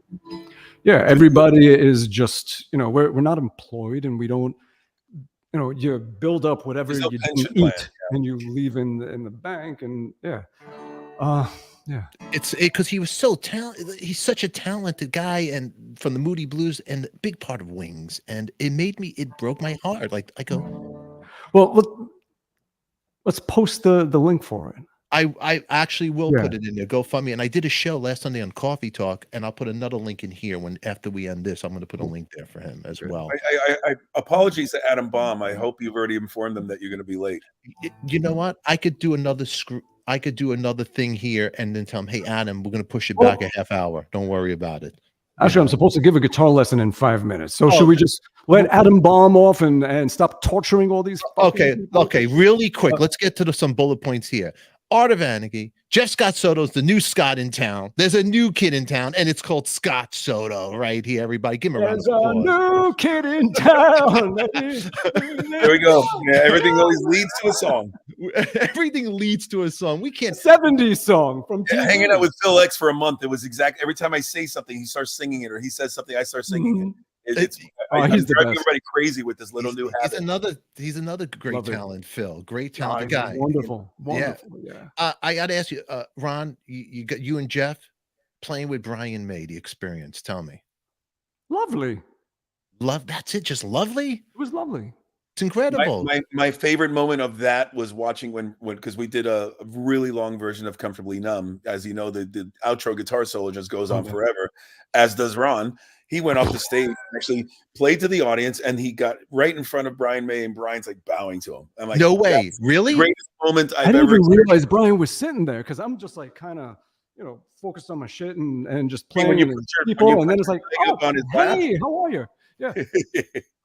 Yeah, everybody is just, we're not employed, and we don't, you build up whatever you didn't eat and you leave in the bank, and yeah. It's because he was so talented. He's such a talented guy, and from the Moody Blues, and a big part of Wings, and it broke my heart. Like I go, well, let's post the link for it. I actually will put it in there. GoFundMe, and I did a show last Sunday on Coffee Talk, and I'll put another link in here after we end this. I'm going to put a link there for him as well. I apologies to Adam Baum. I hope you've already informed them that you're going to be late. You know what? I could do another thing here, and then tell him, "Hey, Adam, we're going to push it back a half hour. Don't worry about it." Actually, I'm supposed to give a guitar lesson in 5 minutes. So should we just let Adam Baum off and stop torturing all these? Okay. Really quick. Let's get to some bullet points here. Art of Anarchy. Jeff Scott Soto's the new Scott in town. There's a new kid in town, and it's called Scott Soto right here. Everybody, give him a round of applause. There's a new kid in town. There we go. Yeah, everything always leads to a song. Everything leads to a song. We can't 70s song from hanging out with Phil X for a month. It was every time I say something, he starts singing it, or he says something, I start singing it. I'm driving everybody crazy with this little new habit. He's another great talent, Phil. Great talent guy. Wonderful. Yeah. I got to ask you, Ron. You and Jeff playing with Brian May. The experience. Tell me. Lovely. That's it. Just lovely. It was lovely. It's incredible. My favorite moment of that was watching when because we did a really long version of Comfortably Numb. As you know, the outro guitar solo just goes on forever, as does Ron. He went off the stage, actually played to the audience, and he got right in front of Brian May, and Brian's like bowing to him. I'm like, no way, really? The greatest moment I I've didn't ever even realize Brian was sitting there because I'm just like kind of, you know, focused on my shit and just playing when you and put your- people, when you and then put it's like, your leg up on his lap. hey, how are you? Yeah.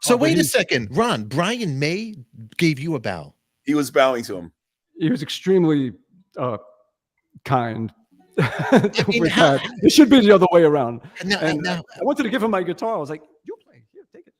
So but wait a he's- second, Ron. Brian May gave you a bow. He was bowing to him. He was extremely kind. mean, with how- that. It should be the other way around. Now, And now I wanted to give him my guitar. I was like, you play. Here, take it.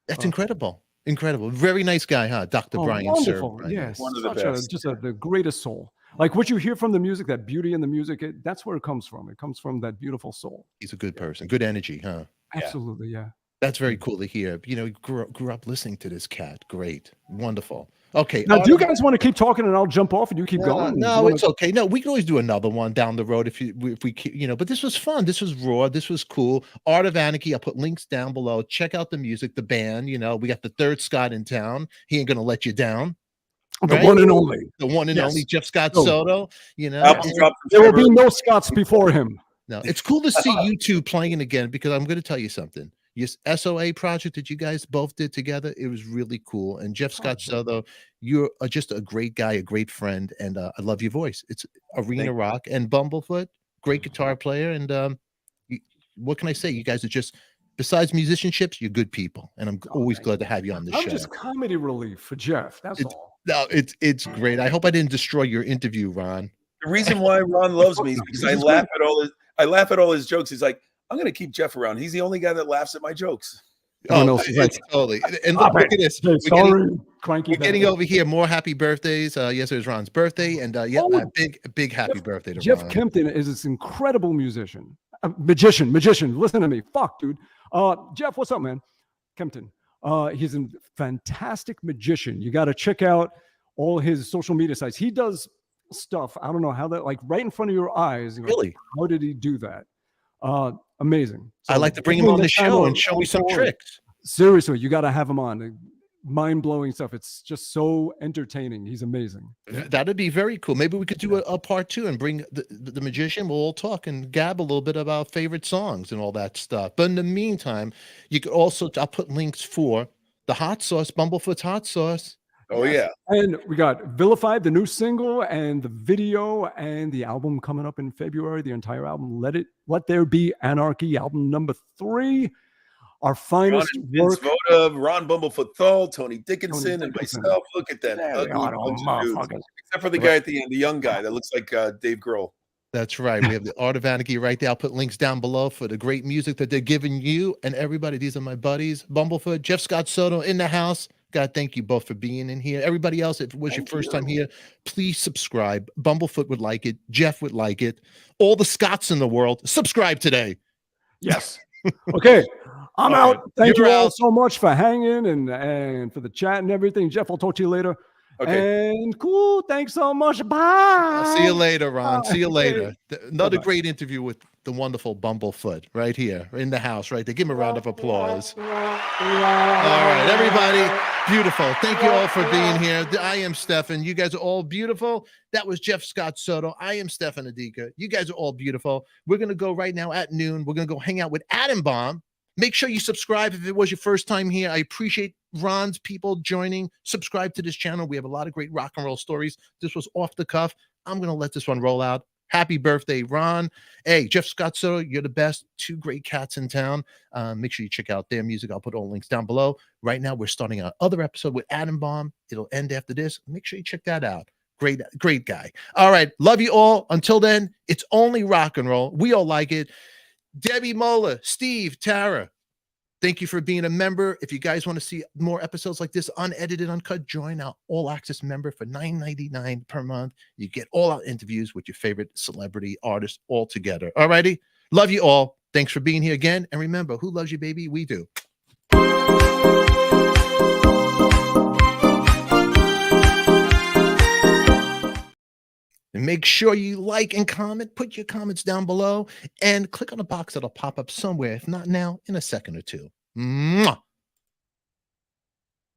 that's incredible. Incredible. Very nice guy, huh? Dr. Brian Sir. Wonderful. Brian. Yes. One of the Such best. the greatest soul. Like what you hear from the music, that beauty in the music, that's where it comes from. It comes from that beautiful soul. He's a good person. Good energy, huh? Absolutely. Yeah. That's very cool to hear. You know, he grew up listening to this cat. Great. Wonderful. Okay. Now, do you guys want to keep talking and I'll jump off and you keep going? No, You wanna- it's okay. No, we can always do another one down the road if we keep, you know, but this was fun. This was raw. This was cool. Art of Anarchy. I'll put links down below. Check out the music, the band. You know, we got the third Scott in town. He ain't gonna let you down. The right? one and only. The one and Yes. only Jeff Scott Oh. Soto. You know, Album and- dropped in There will be February. no Scots before him. no, it's cool to see you two playing again because I'm going to tell you something. Yes, SOA project that you guys both did together, it was really cool. And Jeff Scott Soto, you're just a great guy, a great friend, and I love your voice. It's arena rock. And Bumblefoot, great guitar player. And what can I say? You guys are just, besides musicianships, you're good people, and I'm always glad to have you on the I'm show. just comedy relief for Jeff. That's all. No, it's great. I hope I didn't destroy your interview, Ron. The reason why Ron loves me is because I laugh at all his jokes. He's like, I'm gonna keep Jeff around. He's the only guy that laughs at my jokes. Everyone else is like, it's totally. And look at this. "Hey, sorry, cranky. We're getting over here more happy birthdays. Yes, it was Ron's birthday, and big happy birthday to Jeff Ron. Kempton is this incredible musician, magician. Listen to me, fuck, dude. Jeff, what's up, man? Kempton. He's a fantastic magician. You got to check out all his social media sites. He does stuff. I don't know how that, like right in front of your eyes. You're like, Really? how did he do that? Amazing. I So like to bring him definitely on the next time show on- and show me some on board. tricks. Seriously, you got to have him on. Mind-blowing stuff. It's just so entertaining. He's amazing. That'd be very cool. Maybe we could do a part 2 and bring the magician. We'll all talk and gab a little bit about favorite songs and all that stuff. But in the meantime, you could also, I'll put links for the hot sauce, Bumblefoot's hot sauce. Oh yeah. And we got Vilified, the new single, and the video, and the album coming up in February. The entire album, Let There Be Anarchy, album number 3. Our finest Vince work. Voda, Ron Bumblefoot Thal, Tony Dickinson, Tony and Dickinson. myself. Look at that. There we Ugly are, bunch oh, of dudes. motherfuckers. Except for the guy at the end, the young guy that looks like Dave Grohl. That's right. We have the Art of Anarchy right there. I'll put links down below for the great music that they're giving you and everybody. These are my buddies. Bumblefoot, Jeff Scott Soto in the house. God, thank you both for being in here. Everybody else, if it was your first time here, please subscribe. Bumblefoot would like it. Jeff would like it. All the Scots in the world, subscribe today. Yes. Okay. I'm Okay, out. Thank you you're all out. so much for hanging and for the chat and everything. Jeff, I'll talk to you later. Okay. And cool. Thanks so much. Bye. I'll see you later, Ron. See you Bye. later. Another Bye-bye. great interview with the wonderful Bumblefoot right here in the house, right there. Give him a round of applause. All right, everybody. Beautiful. Thank you all for being here. I am Stefan. You guys are all beautiful. That was Jeff Scott Soto. I am Stefan ADIKA. You guys are all beautiful. We're going to go right now at noon. We're going to go hang out with Adam Bomb. Make sure you subscribe if it was your first time here. I appreciate Ron's people joining. Subscribe to this channel. We have a lot of great rock and roll stories. This was off the cuff. I'm going to let this one roll out. Happy birthday, Ron. Hey, Jeff Scott Soto, you're the best. 2 great cats in town. Make sure you check out their music. I'll put all links down below. Right now, we're starting our other episode with Adam Bomb. It'll end after this. Make sure you check that out. Great guy. All right. Love you all. Until then, it's only rock and roll. We all like it. Debbie Mola, Steve, Tara, thank you for being a member. If you guys want to see more episodes like this, unedited, uncut, join our All Access member for $9.99 per month. You get all our interviews with your favorite celebrity artists all together. All righty. Love you all. Thanks for being here again. And remember, who loves you, baby? We do. And make sure you like and comment. Put your comments down below and click on the box that'll pop up somewhere. If not now, in a second or two. Mwah!